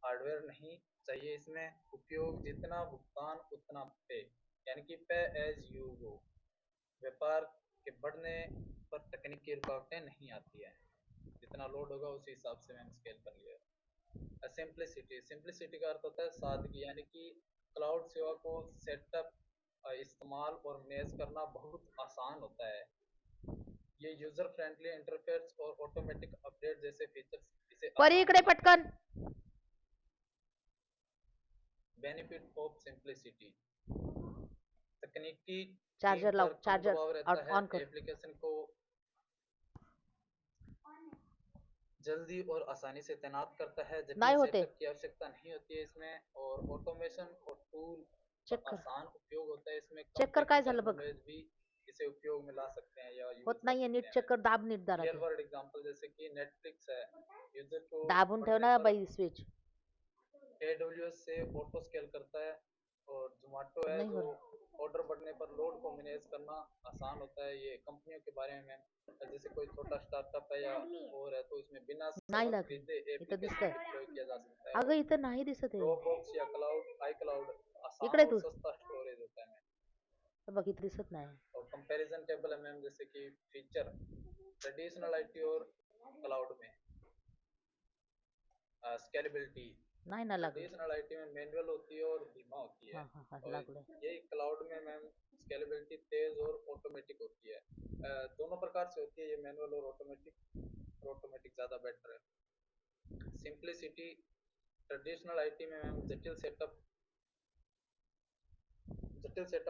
हार्डवेयर नहीं चाहिए इसमें, उपयोग जितना भुगतान उतना पे, यानी कि पे एज यू गो, व्यापार के बढ़ने पर तकनीकी रुकावटें नहीं आती है, जितना लोड होगा उसी हिसाब से मैंने स्केल कर लिया। सिंप्लिसिटी, सिंप्लिसिटी का अर्थ होता है सादगी, यानी कि क्लाउड सेवा को सेटअप, इस्तेमाल और मैनेज करना बहुत आसान होता है। ये यूजर फ्रेंडली इंटरफेस और ऑटोमेटिक अपडेट जैसे फीचर्स इसे परी इकडे पटकन। बेनिफिट ऑफ सिंप्लिसिटी, तकनीकी चार्जर लाओ, पर कम चार्जर दबाव रहता है, ऑन कर। एप्लीकेशन को जल्दी और आसानी से तैनात करता है, जटिल सेटअप की आवश्यकता नहीं होती है इसमें, और ऑटोमेशन और टूल का आसान उपयोग होता है इसमें। चेक कर काय झालं बघ, भी इसे उपयोग में ला सकते हैं या यूज होत नाहीये, नीट चेक कर, दाब नीट दारा रियल वर्ल्ड एग्जांपल जैसे कि नेटफ्लिक्स है, यूजर को दाबून ठेव ना बाई स्विच। AWS से ऑटो स्केल करता है, और जोमेटो है जो ऑर्डर बढ़ने पर लोड को मैनेज करना आसान होता है। ये कंपनियों के बारे में जैसे कोई छोटा स्टार्टअप है या और है तो इसमें बिना सामान खरीदे एप्लीकेशन डिप्लॉय किया जा सकता है। अगं इथं नाही दिसत आहे, ड्रॉपबॉक्स या क्लाउड, iCloud आसान और सस्ता स्टोरेज होता है मैम। बघ इथं दिसत नाही। और कंपैरिजन टेबल है मैम, जैसे कि फीचर ट्रेडिशनल आईटी और क्लाउड में स्केलेबिलिटी, नाही ना लागलं। ट्रेडिशनल आईटी में मैनुअल होती है और धीमा होती है, और यही क्लाउड में मैम स्केलेबिलिटी तेज और ऑटोमेटिक होती है। दोनों प्रकार से होती है ये, मैनुअल और ऑटोमेटिक ज़्यादा बेटर है। सिंप्लिसिटी, ट्रेडिशनल आईटी में मैम जटिल सेटअप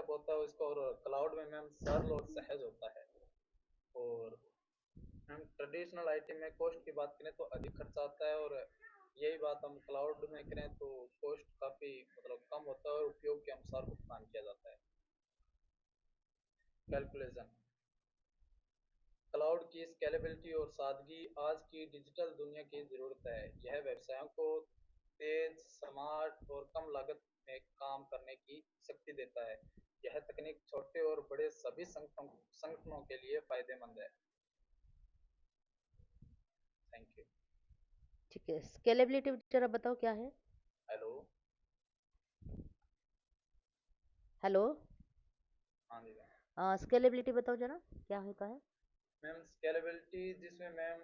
होता है उसका, और क्लाउड में मैम सरल और सहज होता है। और मैम ट्रेडिशनल आईटी में कॉस्ट की बात करें तो अधिक खर्चा आता है, और यही बात हम क्लाउड में करें तो कॉस्ट काफी मतलब कम होता है और उपयोग के अनुसार भुगतान किया जाता है। कैलकुलेशन, क्लाउड की स्केलेबिलिटी और सादगी आज की डिजिटल दुनिया की जरूरत है। यह व्यवसायों को तेज, स्मार्ट और कम लागत में काम करने की शक्ति देता है। यह तकनीक छोटे और बड़े सभी संगठनों के लिए फायदेमंद है। Thank you. ठीक है, स्केलेबिलिटी जरा बताओ क्या है। हेलो हेलो, हाँ जी स्केलेबिलिटी बताओ जरा क्या होता है। मैम स्केलेबिलिटी जिसमें मैम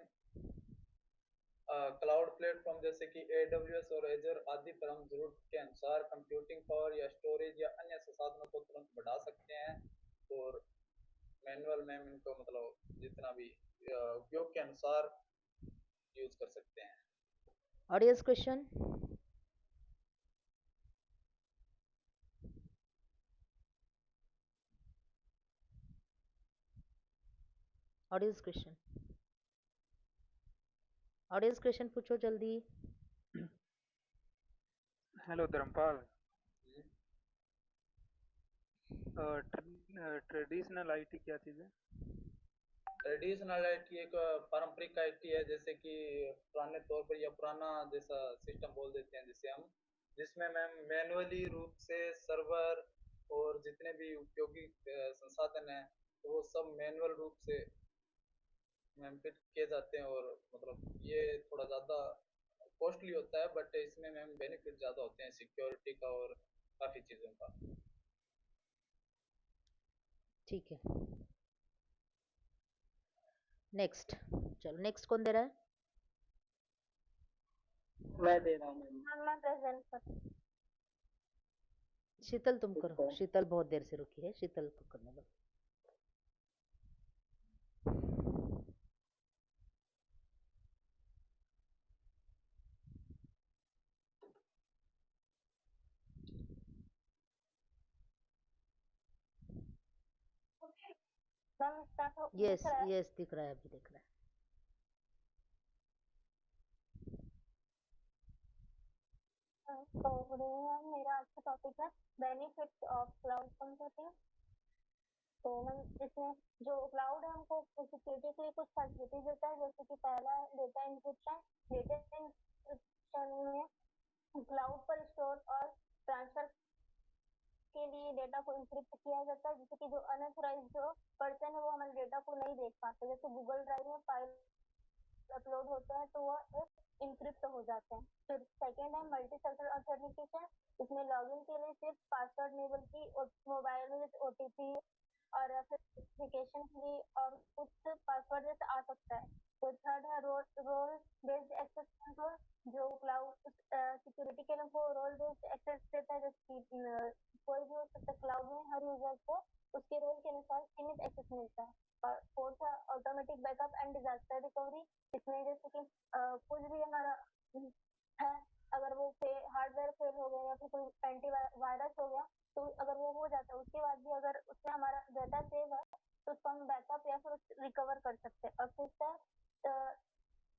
क्लाउड प्लेटफॉर्म जैसे कि AWS और एजर आदि पर हम जरूरत के अनुसार कंप्यूटिंग पावर या स्टोरेज या अन्य संसाधनों को तुरंत बढ़ा सकते हैं, और मैनुअल मैम इनको मतलब जितना भी उपयोग के अनुसार यूज कर सकते हैं। Audience question, audience question, audience question पूछो जल्दी। हेलो धर्मपाल, ट्रेडिशनल आईटी क्या चीज़ है? ट्रेडिशनल आईटी एक पारंपरिक आईटी है, जैसे कि पुराने तौर पर या पुराना जैसा सिस्टम बोल देते हैं जिसे हम, जिसमें मैम मैनुअली रूप से सर्वर और जितने भी उपयोगी संसाधन हैं तो वो सब मैनुअल रूप से मैम फिट किए जाते हैं, और मतलब ये थोड़ा ज़्यादा कॉस्टली होता है, बट इसमें मैम बेनिफिट ज़्यादा होते हैं सिक्योरिटी का और काफ़ी चीज़ों का। ठीक है, नेक्स्ट। चलो नेक्स्ट कौन दे रहा है? मैं दे रहा हूँ। मैं प्रेजेंट कर। शीतल तुम ठीक करो, है। शीतल बहुत देर से रुकी है, शीतल को करने दो। मैम स्टार्ट हो यस दिख रहा है? यस दिख रहा है, अभी दिख रहा है। तो गुड इवनिंग मैम, मेरा आज का टॉपिक है बेनिफिट्स ऑफ क्लाउड कंप्यूटिंग। तो मैम इसमें जो क्लाउड है हमको सिक्योरिटी के लिए कुछ फैसिलिटीज देता है, जैसे कि पहला डेटा इंक्रिप्शन। डेटा इंक्रिप्शन में क्लाउड पर स्टोर और ट्रांसफर के लिए डेटा को इंक्रिप्ट किया जाता है, जिससे कि जो अनऑथराइज्ड जो पर्सन है वो हमारे डेटा को नहीं देख पाते। जैसे गूगल ड्राइव में फाइल अपलोड होते हैं तो वो इंक्रिप्ट हो जाते हैं। फिर सेकेंड है मल्टी फैक्टर ऑथेंटिकेशन। इसमें लॉगिन के लिए सिर्फ पासवर्ड नहीं बल्कि मोबाइल में जैसे OTP और वेरिफिकेशन के लिए और कुछ पासवर्ड जैसे आ सकता है। तो थर्ड है रोल बेस्ड एक्सेस कंट्रोल। जो क्लाउड सिक्योरिटी के लिए हमको रोल बेस्ड एक्सेस देता है, जैसे कि कोई भी हो सकता है क्लाउड में, हर यूजर को उसके रोल के अनुसार सीमित एक्सेस मिलता है। और फोर्थ है automatic backup and disaster recovery. इसमें जैसे कि कुछ भी हमारा है, अगर वो हार्डवेयर फेल हो गया या फिर कोई एंटीवायरस हो गया, तो अगर वो हो जाता है उसके बाद भी अगर उसमें हमारा डाटा सेव है तो उसको हम बैकअप या फिर रिकवर कर सकते हैं। और फिफ्थ है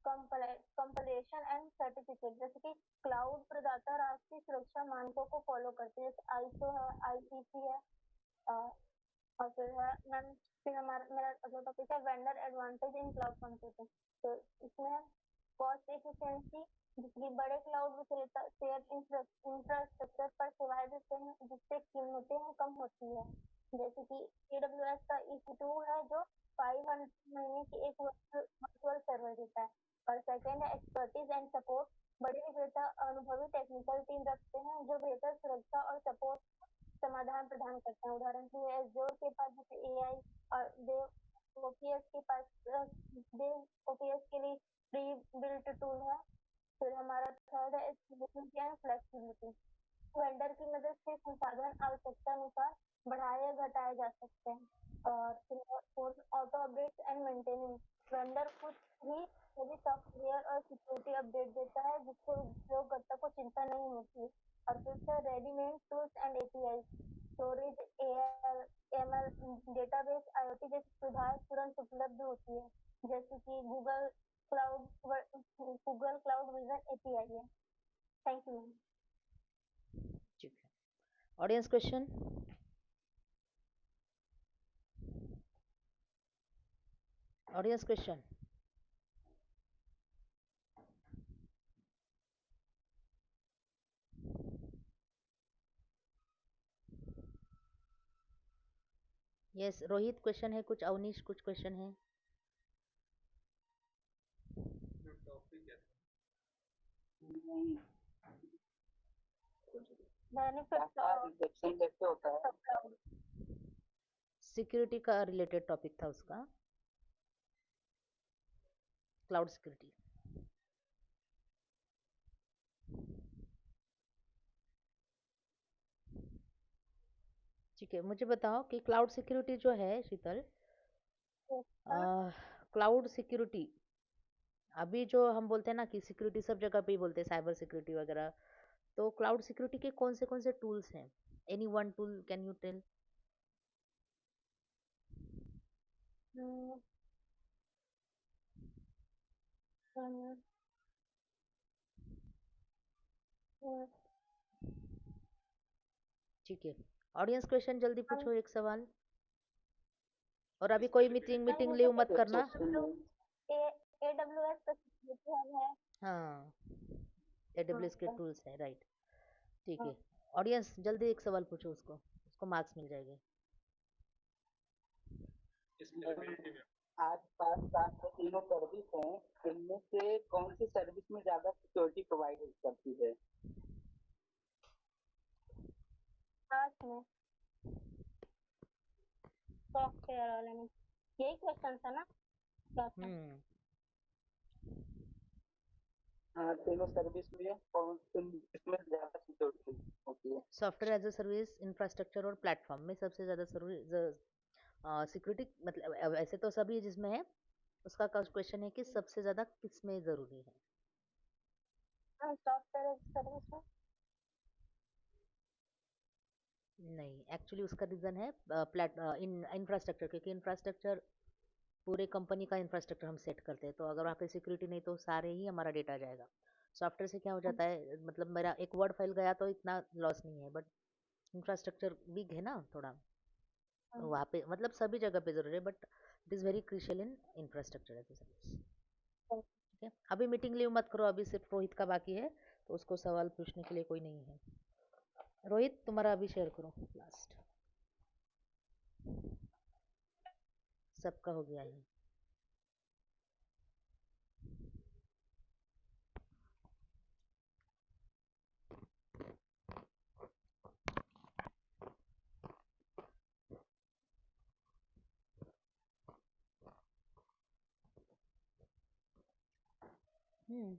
कंपलेशन एंड सर्टिफिकेट। जैसे कि क्लाउड प्रदाता राष्ट्रीय सुरक्षा मानकों को फॉलो करते हैं, जैसे ISO है, IEC है। और फिर है मैम, फिर मेरा अगला टॉपिक है vendor advantage in cloud computing. तो इसमें कॉस्ट एफिशिएंसी, जिसकी बड़े क्लाउड विक्रेता शेयर इंफ्रास्ट्रक्चर पर सेवाएं देते हैं जिससे कीमतें कम होती है। जैसे कि AWS का EC2 है जो 500 महीने की एक वर्चुअल सर्वर देता है। और सेकेंड है एक्सपर्टीज एंड सपोर्ट। बड़े विक्रेता अनुभवी टेक्निकल टीम रखते हैं जो बेहतर सुरक्षा और सपोर्ट समाधान प्रदान करते हैं। उदाहरण के लिए एज़्योर के पास जैसे AI और देव OPS के पास देव OPS के लिए प्री बिल्ट टूल है। फिर हमारा थर्ड है स्केलेबिलिटी एंड फ्लेक्सिबिलिटी। वेंडर की मदद से संसाधन आवश्यकता अनुसार बढ़ाए या घटाए जा सकते हैं। और फिर auto update and maintenance. Vendor खुद ही सभी सॉफ्टवेयर और सिक्योरिटी अपडेट देता है जिससे उपयोगकर्ता को चिंता नहीं होती। और फिर readymade tools and API। Storage, ML, database, IoT जैसी सुविधाएं तुरंत उपलब्ध होती है, जैसे कि गूगल क्लाउड विजन API है। Thank you. ठीक है, audience question? Audience question? Yes Rohit question है कुछ, अवनीश कुछ क्वेश्चन है? टॉपिक है बेनिफिट्स ऑफ रिजेक्शन कैसे होता है? क्लाउड। सिक्योरिटी का रिलेटेड टॉपिक था उसका, क्लाउड सिक्योरिटी। ठीक है, मुझे बताओ कि क्लाउड सिक्योरिटी जो है शीतल, क्लाउड सिक्योरिटी अभी जो हम बोलते हैं ना कि सिक्योरिटी सब जगह पे ही बोलते हैं, साइबर सिक्योरिटी वगैरह, तो क्लाउड सिक्योरिटी के कौन से टूल्स हैं? Any one tool can you tell? ठीक है, ऑडियंस क्वेश्चन जल्दी पूछो एक सवाल। और अभी कोई मीटिंग लीव मत करना। AWS का सिक्योरिटी हब है। हाँ, AWS के टूल्स हैं, राइट। ठीक है, ऑडियंस जल्दी एक सवाल पूछो, उसको मार्क्स मिल जाएंगे। आज पास सात से तीनों सर्विस हैं, इनमें से कौन सी सर्विस में ज्यादा सिक्योरिटी प्रोवाइड करती है? साथ में सॉफ्टवेयर वाले में यही क्वेश्चन था ना लास्ट टाइम? हाँ, तीनों सर्विस में कौन इसमें ज्यादा सिक्योरिटी होती है? Software as a service, infrastructure और प्लेटफॉर्म में सबसे ज़्यादा सिक्योरिटी, मतलब ऐसे तो सभी जिसमें है, उसका क्वेश्चन है कि सबसे ज़्यादा किस में ज़रूरी है। हाँ, सॉफ्टवेयर सर्विस में नहीं, एक्चुअली उसका रीज़न है इंफ्रास्ट्रक्चर, क्योंकि इंफ्रास्ट्रक्चर पूरे कंपनी का इंफ्रास्ट्रक्चर हम सेट करते हैं, तो अगर वहाँ पे सिक्योरिटी नहीं तो सारे ही हमारा डेटा जाएगा। सॉफ्टवेयर से क्या हो जाता है, मतलब मेरा एक वर्ड फाइल गया तो इतना लॉस नहीं है, बट इंफ्रास्ट्रक्चर बिग है ना थोड़ा, वहाँ पे मतलब सभी जगह पे ज़रूरी है, but it is very crucial in infrastructure as a service. ठीक है, अभी मीटिंग लीव मत करो, अभी सिर्फ रोहित का बाकी है, तो उसको सवाल पूछने के लिए कोई नहीं है। रोहित, तुम्हारा अभी शेयर करो लास्ट। सबका हो गया है। हम्म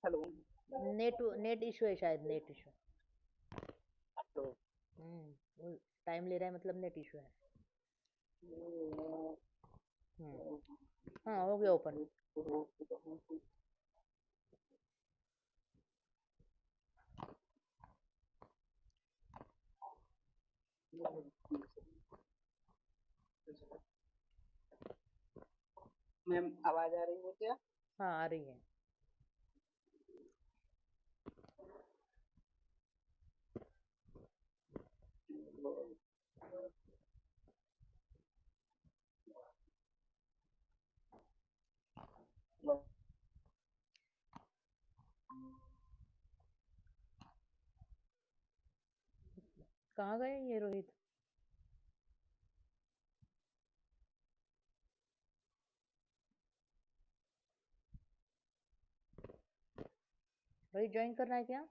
हेलो। नेट इशू है शायद, नेट इशू। तो टाइम ले रहा है, मतलब नेट इशू है। हाँ, हो गया ओपन। मैम आवाज आ रही है क्या? हाँ, आ रही है। कहाँ गए ये रोहित? रोहित ज्वाइन करना है क्या?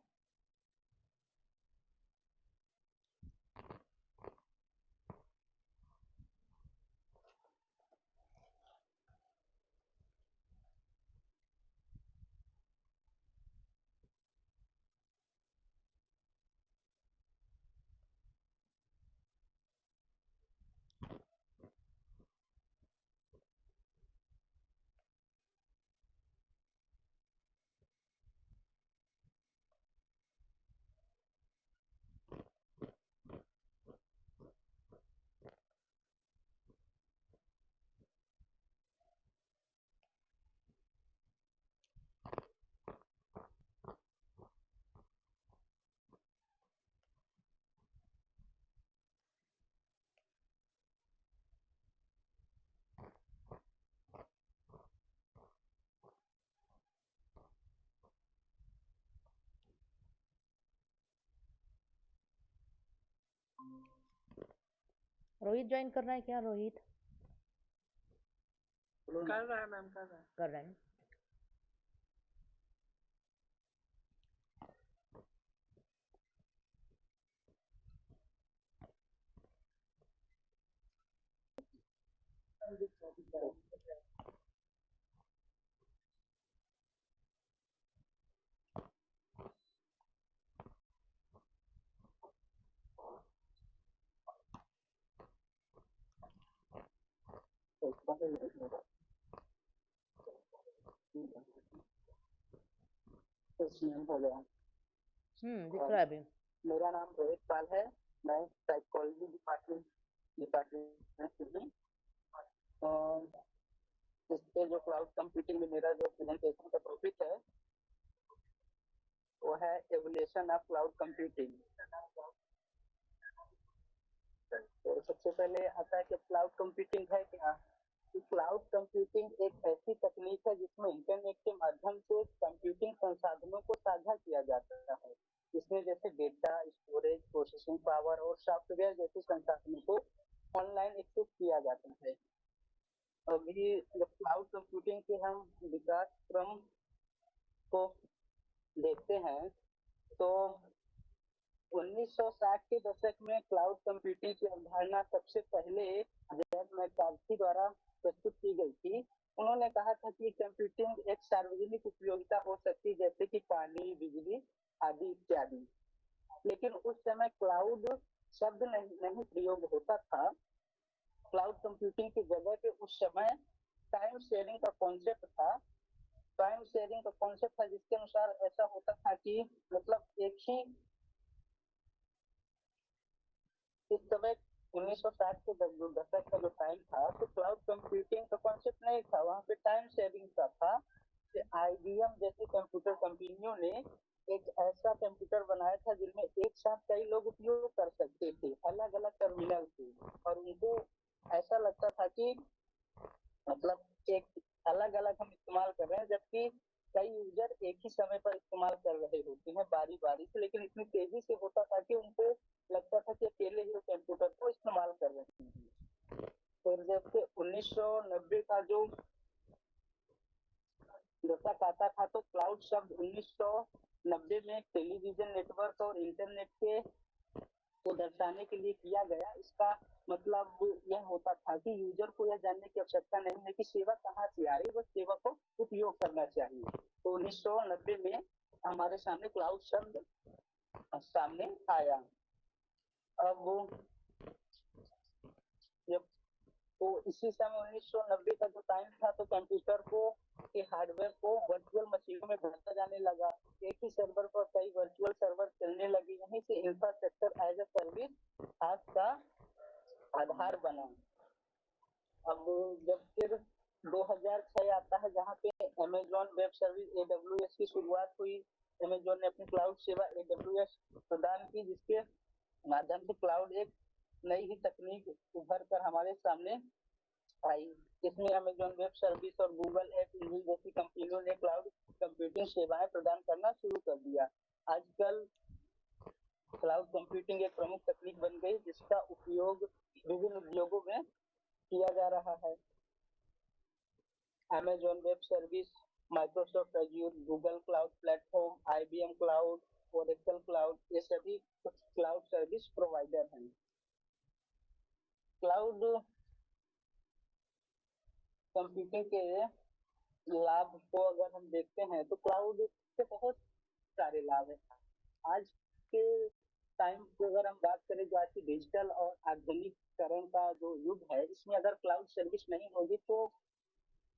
रोहित ज्वाइन करना है क्या? रोहित कर रहा है मैम, कर रहा है। कर रहा है ना? हो गया। दिख रहा है अभी। मेरा नाम रोहित पाल है। मैं साइकोलॉजी डिपार्टमेंट में हूँ। Definition of cloud computing. तो सबसे पहले आता है कि क्लाउड कंप्यूटिंग है क्या। क्लाउड कंप्यूटिंग एक ऐसी तकनीक है जिसमें इंटरनेट के माध्यम से कंप्यूटिंग संसाधनों को साझा किया जाता है। इसमें जैसे डेटा, स्टोरेज, प्रोसेसिंग पावर और सॉफ्टवेयर जैसे संसाधनों को ऑनलाइन एक्सेस किया जाता है। अभी जब क्लाउड कंप्यूटिंग के हम विकास क्रम को देखते हैं तो 1960 के दशक में क्लाउड कंप्यूटिंग की अवधारणा सबसे पहले जैक मैकार्थी द्वारा प्रस्तुत की गई थी। उन्होंने कहा था कि कंप्यूटिंग एक सार्वजनिक उपयोगिता हो सकती है जैसे कि पानी, बिजली आदि इत्यादि। लेकिन उस समय क्लाउड शब्द नहीं प्रयोग होता था। क्लाउड कंप्यूटिंग की जगह पे उस समय टाइम शेयरिंग का कॉन्सेप्ट था। टाइम शेयरिंग का कॉन्सेप्ट था जिसके अनुसार ऐसा होता था कि मतलब एक ही इस समय 1960 के दशक का जो टाइम था तो क्लाउड कंप्यूटिंग का कॉन्सेप्ट नहीं था, वहाँ पे टाइम शेयरिंग का था। IBM जैसी कंप्यूटर कंपनियों ने एक ऐसा कंप्यूटर बनाया था जिनमें एक साथ कई लोग उपयोग कर सकते थे, अलग अलग टर्मिनल थे, और उनको ऐसा लगता था कि मतलब एक अलग अलग हम इस्तेमाल कर रहे हैं जबकि कई यूजर एक ही समय पर इस्तेमाल कर रहे होते हैं बारी बारी से, लेकिन इतनी तेजी से होता था कि उनको लगता था कि अकेले ही कंप्यूटर को इस्तेमाल कर रहे हैं। फिर जब से 1990 का जो दशक आता था तो क्लाउड शब्द 1990 में टेलीविजन नेटवर्क और इंटरनेट के को दर्शाने के लिए किया गया। इसका मतलब यह होता था कि यूजर को यह जानने की आवश्यकता नहीं है कि सेवा कहाँ से आ रही है, बस सेवा को उपयोग करना चाहिए। तो 1990 में हमारे सामने क्लाउड शब्द सामने आया। अब जब तो इसी समय 1990 का जो टाइम था तो कंप्यूटर को के हार्डवेयर को वर्चुअल मशीनों में बदला जाने लगा। एक ही सर्वर पर कई वर्चुअल सर्वर चलने लगे। यहीं से इंफ्रास्ट्रक्चर एज अ सर्विस आज का आधार बना। अब जब फिर 2006 आता है जहाँ पे अमेजॉन वेब सर्विस AWS की शुरुआत हुई। अमेजॉन ने अपनी क्लाउड सेवा AWS प्रदान की जिसके माध्यम से क्लाउड एक नई ही तकनीक उभर कर हमारे सामने आई। इसमें अमेजॉन वेब सर्विस और गूगल ऐप इंजन जैसी कंपनियों ने क्लाउड कंप्यूटिंग सेवाएं प्रदान करना शुरू कर दिया। आजकल क्लाउड कंप्यूटिंग एक प्रमुख तकनीक बन गई जिसका उपयोग विभिन्न उद्योगों में किया जा रहा है। Amazon web service, Microsoft azure, Google cloud platform, IBM cloud, Oracle cloud, ये सभी क्लाउड सर्विस प्रोवाइडर हैं। क्लाउड कंप्यूटिंग के लाभ को अगर हम देखते हैं तो क्लाउड के बहुत सारे लाभ हैं। आज के टाइम को अगर हम बात करें जो आज की डिजिटल और आधुनिकीकरण का जो युग है इसमें अगर क्लाउड सर्विस नहीं होगी तो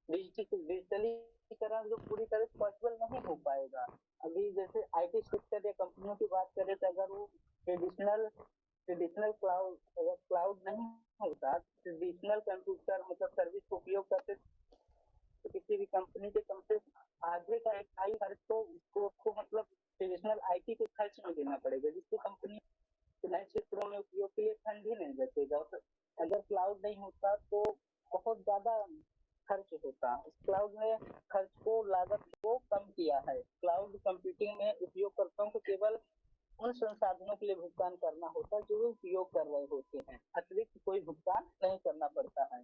डिजिटलीकरण जो पूरी तरह से पॉसिबल नहीं हो पाएगा। अभी जैसे IT सेक्टर या कंपनियों की बात करें तो अगर वो ट्रेडिशनल क्लाउड अगर क्लाउड नहीं होता, ट्रेडिशनल कंप्यूटर मतलब सर्विस को उपयोग करते तो किसी भी कंपनी के कम से आधे का एक खर्च तो उसको मतलब ट्रेडिशनल IT के खर्च में देना पड़ेगा, जिससे कंपनी नए क्षेत्रों में उपयोग के लिए फंड ही नहीं बचेगा। अगर क्लाउड नहीं होता तो बहुत ज्यादा खर्च होता। क्लाउड ने खर्च को लागत को कम किया है। क्लाउड कंप्यूटिंग में उपयोगकर्ताओं को केवल उन संसाधनों के लिए भुगतान करना होता है जो वे उपयोग कर रहे होते हैं, अतिरिक्त कोई भुगतान नहीं करना पड़ता है।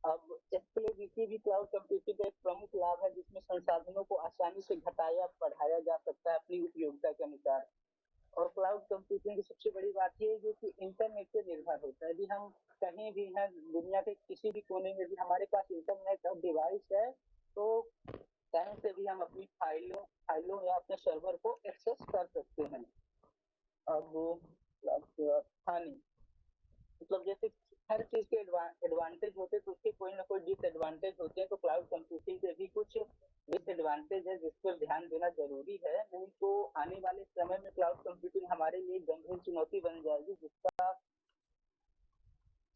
अब स्केलेबिलिटी भी क्लाउड कंप्यूटिंग का एक प्रमुख लाभ है जिसमें संसाधनों को आसानी से घटाया बढ़ाया जा सकता है अपनी उपयोगिता के अनुसार। और क्लाउड कंप्यूटिंग की सबसे बड़ी बात यह है जो कि इंटरनेट पे निर्भर होता है। यदि हम कहीं भी हैं दुनिया के किसी भी कोने में भी हमारे पास इंटरनेट और डिवाइस है तो कहीं से भी हम अपनी फाइलों या अपने सर्वर को एक्सेस कर सकते हैं। अब हानि मतलब जैसे हर चीज के एडवांटेज होते हैं तो उसके कोई ना कोई डिसएडवांटेज होते हैं। तो क्लाउड कंप्यूटिंग के भी कुछ डिसएडवांटेज है जिस पर ध्यान देना जरूरी है, नहीं तो आने वाले समय में क्लाउड कंप्यूटिंग हमारे लिए गंभीर चुनौती बन जाएगी जिसका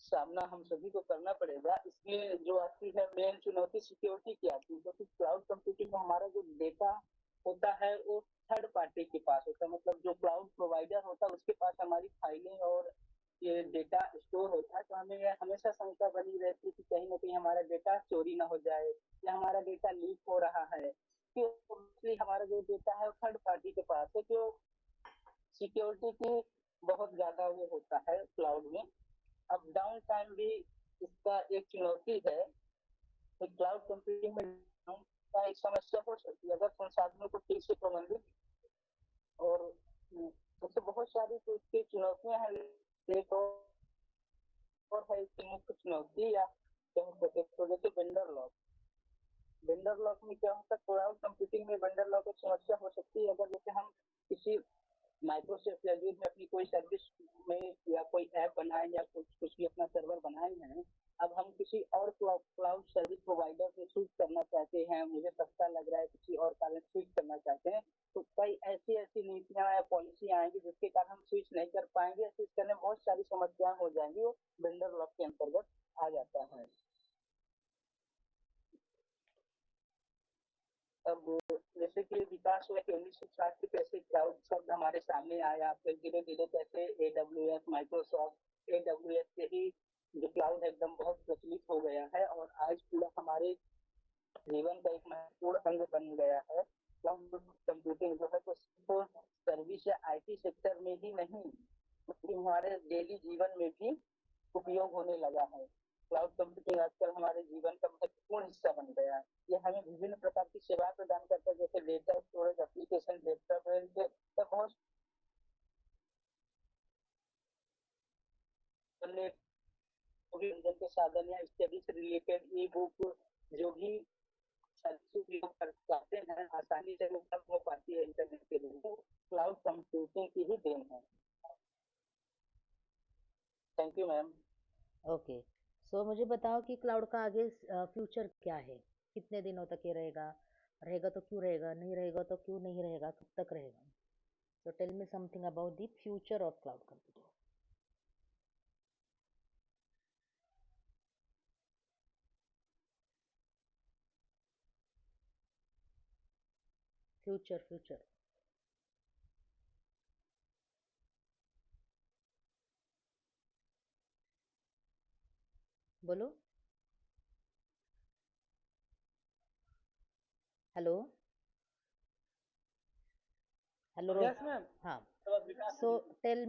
सामना हम सभी को करना पड़ेगा। इसमें जो आती है मेन चुनौती सिक्योरिटी की आती है, क्योंकि क्लाउड कंप्यूटिंग में हमारा जो डेटा होता है वो थर्ड पार्टी के पास होता है, मतलब जो क्लाउड प्रोवाइडर होता है उसके पास हमारी फाइलें और ये डेटा स्टोर होता है। तो हमें यह हमेशा शंका बनी रहती है कि कहीं ना कहीं हमारा डेटा चोरी ना हो जाए या हमारा डेटा लीक हो रहा है, क्योंकि हमारा जो डेटा है वो थर्ड पार्टी के पास है, जो सिक्योरिटी की बहुत ज्यादा वो होता है क्लाउड में। अब डाउन टाइम भी इसका एक चुनौती है। तो क्लाउड कंप्यूटिंग में डाउन का एक समस्या हो सकती है अगर संसाधनों को ठीक से प्रबंधित और जैसे बहुत सारी तो इसकी चुनौतियां हैं। एक और है इसकी मुख्य चुनौती या कह सकते तो जैसे वेंडर लॉक में क्या होता है, क्लाउड कंप्यूटिंग में वेंडर लॉक की समस्या हो सकती है। अगर जैसे हम किसी माइक्रोसॉफ्ट एजूर में अपनी कोई सर्विस में या कोई ऐप बनाए या कुछ भी अपना सर्वर बनाए हैं, अब हम किसी और क्लाउड सर्विस प्रोवाइडर से स्विच करना चाहते हैं, मुझे सस्ता लग रहा है किसी और कारण स्विच करना चाहते हैं, तो कई ऐसी ऐसी नीतियां या पॉलिसी आएंगी जिसके कारण हम स्विच नहीं कर पाएंगे। स्विच करने में बहुत सारी समस्याएं हो जाएंगी, वो वेंडर लॉक के अंतर्गत आ जाता है। अब जैसे कि विकास हुआ कि 1960 के कैसे क्लाउड शब्द हमारे सामने आया, फिर धीरे धीरे कैसे AWS माइक्रोसॉफ्ट AWS से ही जो क्लाउड एकदम बहुत प्रचलित हो गया है और आज पूरा हमारे जीवन का एक महत्वपूर्ण अंग बन गया है। क्लाउड कंप्यूटिंग जो है तो सिर्फ सर्विस या IT सेक्टर में ही नहीं बल्कि हमारे डेली जीवन में भी उपयोग होने लगा है। क्लाउड कंप्यूटिंग आजकल हमारे जीवन का महत्वपूर्ण हिस्सा बन गया है। ये हमें विभिन्न प्रकार की सेवाएं प्रदान करता है, जैसे डेटा स्टोरेज एप्लीकेशन, डेटा बहुत के साधन या स्टडी से रिलेटेड ई बुक जो भी उपयोग कर पाते हैं आसानी से उपलब्ध हो पाती है इंटरनेट के जरिए, क्लाउड कंप्यूटिंग की ही देन है। Thank you ma'am. ओके, सो मुझे बताओ कि क्लाउड का आगे फ्यूचर क्या है, कितने दिनों तक ये रहेगा, रहेगा तो क्यों रहेगा, नहीं रहेगा तो क्यों नहीं रहेगा, कब तक रहेगा? So tell me something about the future of cloud computing. Future बोलो। Hello hello Yes, ma'am. हाँ, so tell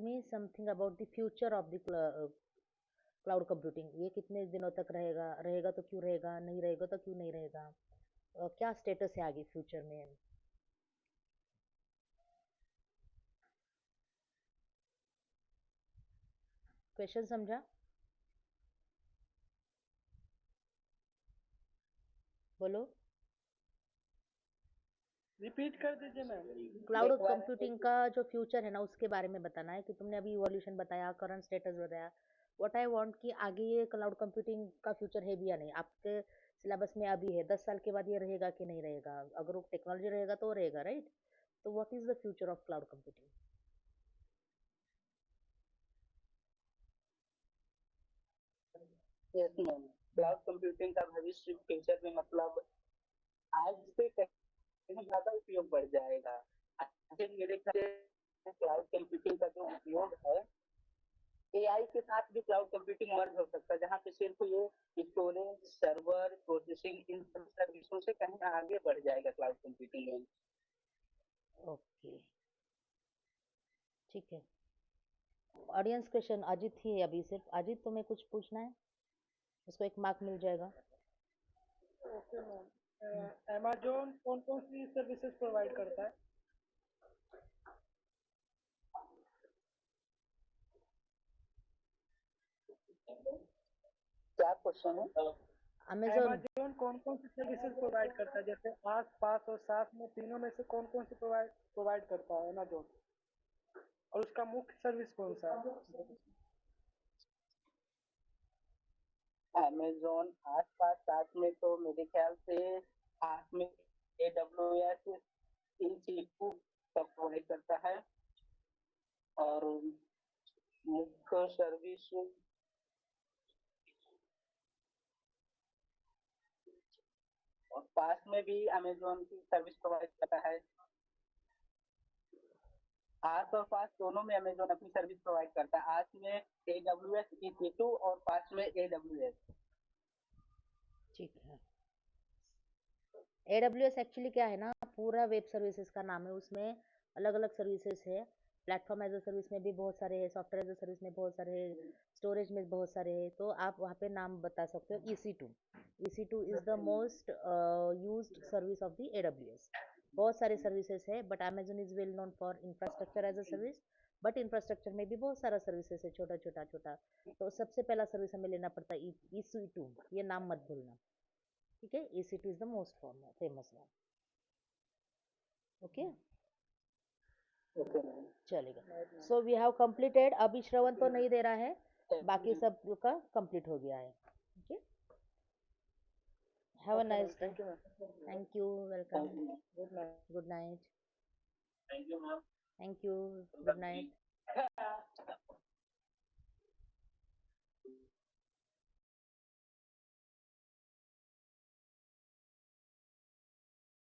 me something about the future of the cloud computing. ये कितने दिनों तक रहेगा, रहेगा तो क्यों रहेगा, नहीं रहेगा तो क्यों नहीं रहेगा, क्या स्टेटस है आगे फ्यूचर में? क्वेश्चन समझा? बोलो। रिपीट कर दीजिए मैम। क्लाउड कंप्यूटिंग का जो फ्यूचर है ना उसके बारे में बताना है कि तुमने अभी इवोल्यूशन बताया, करंट स्टेटस बताया। व्हाट आई वांट कि आगे ये क्लाउड कंप्यूटिंग का फ्यूचर है भी या नहीं, आपके सिलेबस में अभी है, 10 साल के बाद ये रहेगा कि नहीं रहेगा? अगर वो टेक्नोलॉजी रहेगा तो रहेगा, राइट? तो what is the future of cloud computing? Yes ma'am, cloud computing का भविष्य फ्यूचर में मतलब आज से कहीं ज्यादा उपयोग बढ़ जाएगा। आज मेरे ख्याल से क्लाउड कंप्यूटिंग का जो उपयोग है AI के साथ भी क्लाउड कंप्यूटिंग मर्ज हो सकता है, जहाँ पे सिर्फ ये स्टोरेज सर्वर प्रोसेसिंग इन सब सर्विसों से कहीं आगे बढ़ जाएगा क्लाउड कंप्यूटिंग में। ओके, ठीक है। ऑडियंस क्वेश्चन अजित ही है अभी, सिर्फ अजित, तुम्हें कुछ पूछना है? उसको 1 मार्क मिल जाएगा। Okay ma'am. अमेजोन कौन कौन सी सर्विसेज प्रोवाइड करता है? क्या क्वेश्चन है? अमेजोन अमेजोन कौन कौन सी सर्विसेज प्रोवाइड करता है, जैसे आस पास और साथ में तीनों में से कौन कौन सी प्रोवाइड करता है अमेजोन, और उसका मुख्य सर्विस कौन सा है? अमेजोन आसपास साथ में तो मेरे ख्याल से हाथ में AWS इन चीजों का प्रोवाइड करता है और मुख्य सर्विस और पास में भी अमेजोन की सर्विस प्रोवाइड करता है। आर्स और पास दोनों में अमेजोन अपनी सर्विस प्रोवाइड करता है। आर्स में AWS EC2 और पास में AWS। ठीक है। AWS एक्चुअली क्या है ना, पूरा वेब सर्विसेज का नाम है, उसमें अलग अलग सर्विसेज है। प्लेटफॉर्म एज अ सर्विस में भी बहुत सारे हैं, सॉफ्टवेयर एज अ सर्विस में बहुत सारे हैं, स्टोरेज में बहुत सारे हैं, तो आप वहाँ पे नाम बता सकते हो। EC2 is the most used service of the AWS। बहुत सारे सर्विसेज है, but Amazon is well known for infrastructure as a service. But infrastructure में भी बहुत सारा सर्विसेज है, छोटा छोटा छोटा। तो सबसे पहला सर्विस हमें लेना पड़ता है EC2, ये नाम मत भूलना, ठीक है। EC2 is the most famous one. Okay, okay चलेगा। So we have completed. अभी श्रवण तो नहीं दे रहा है, बाकी सब का कंप्लीट हो गया है। Okay, have a nice day. Thank you, welcome, good night. Good night. Thank you ma'am. Thank you, good night.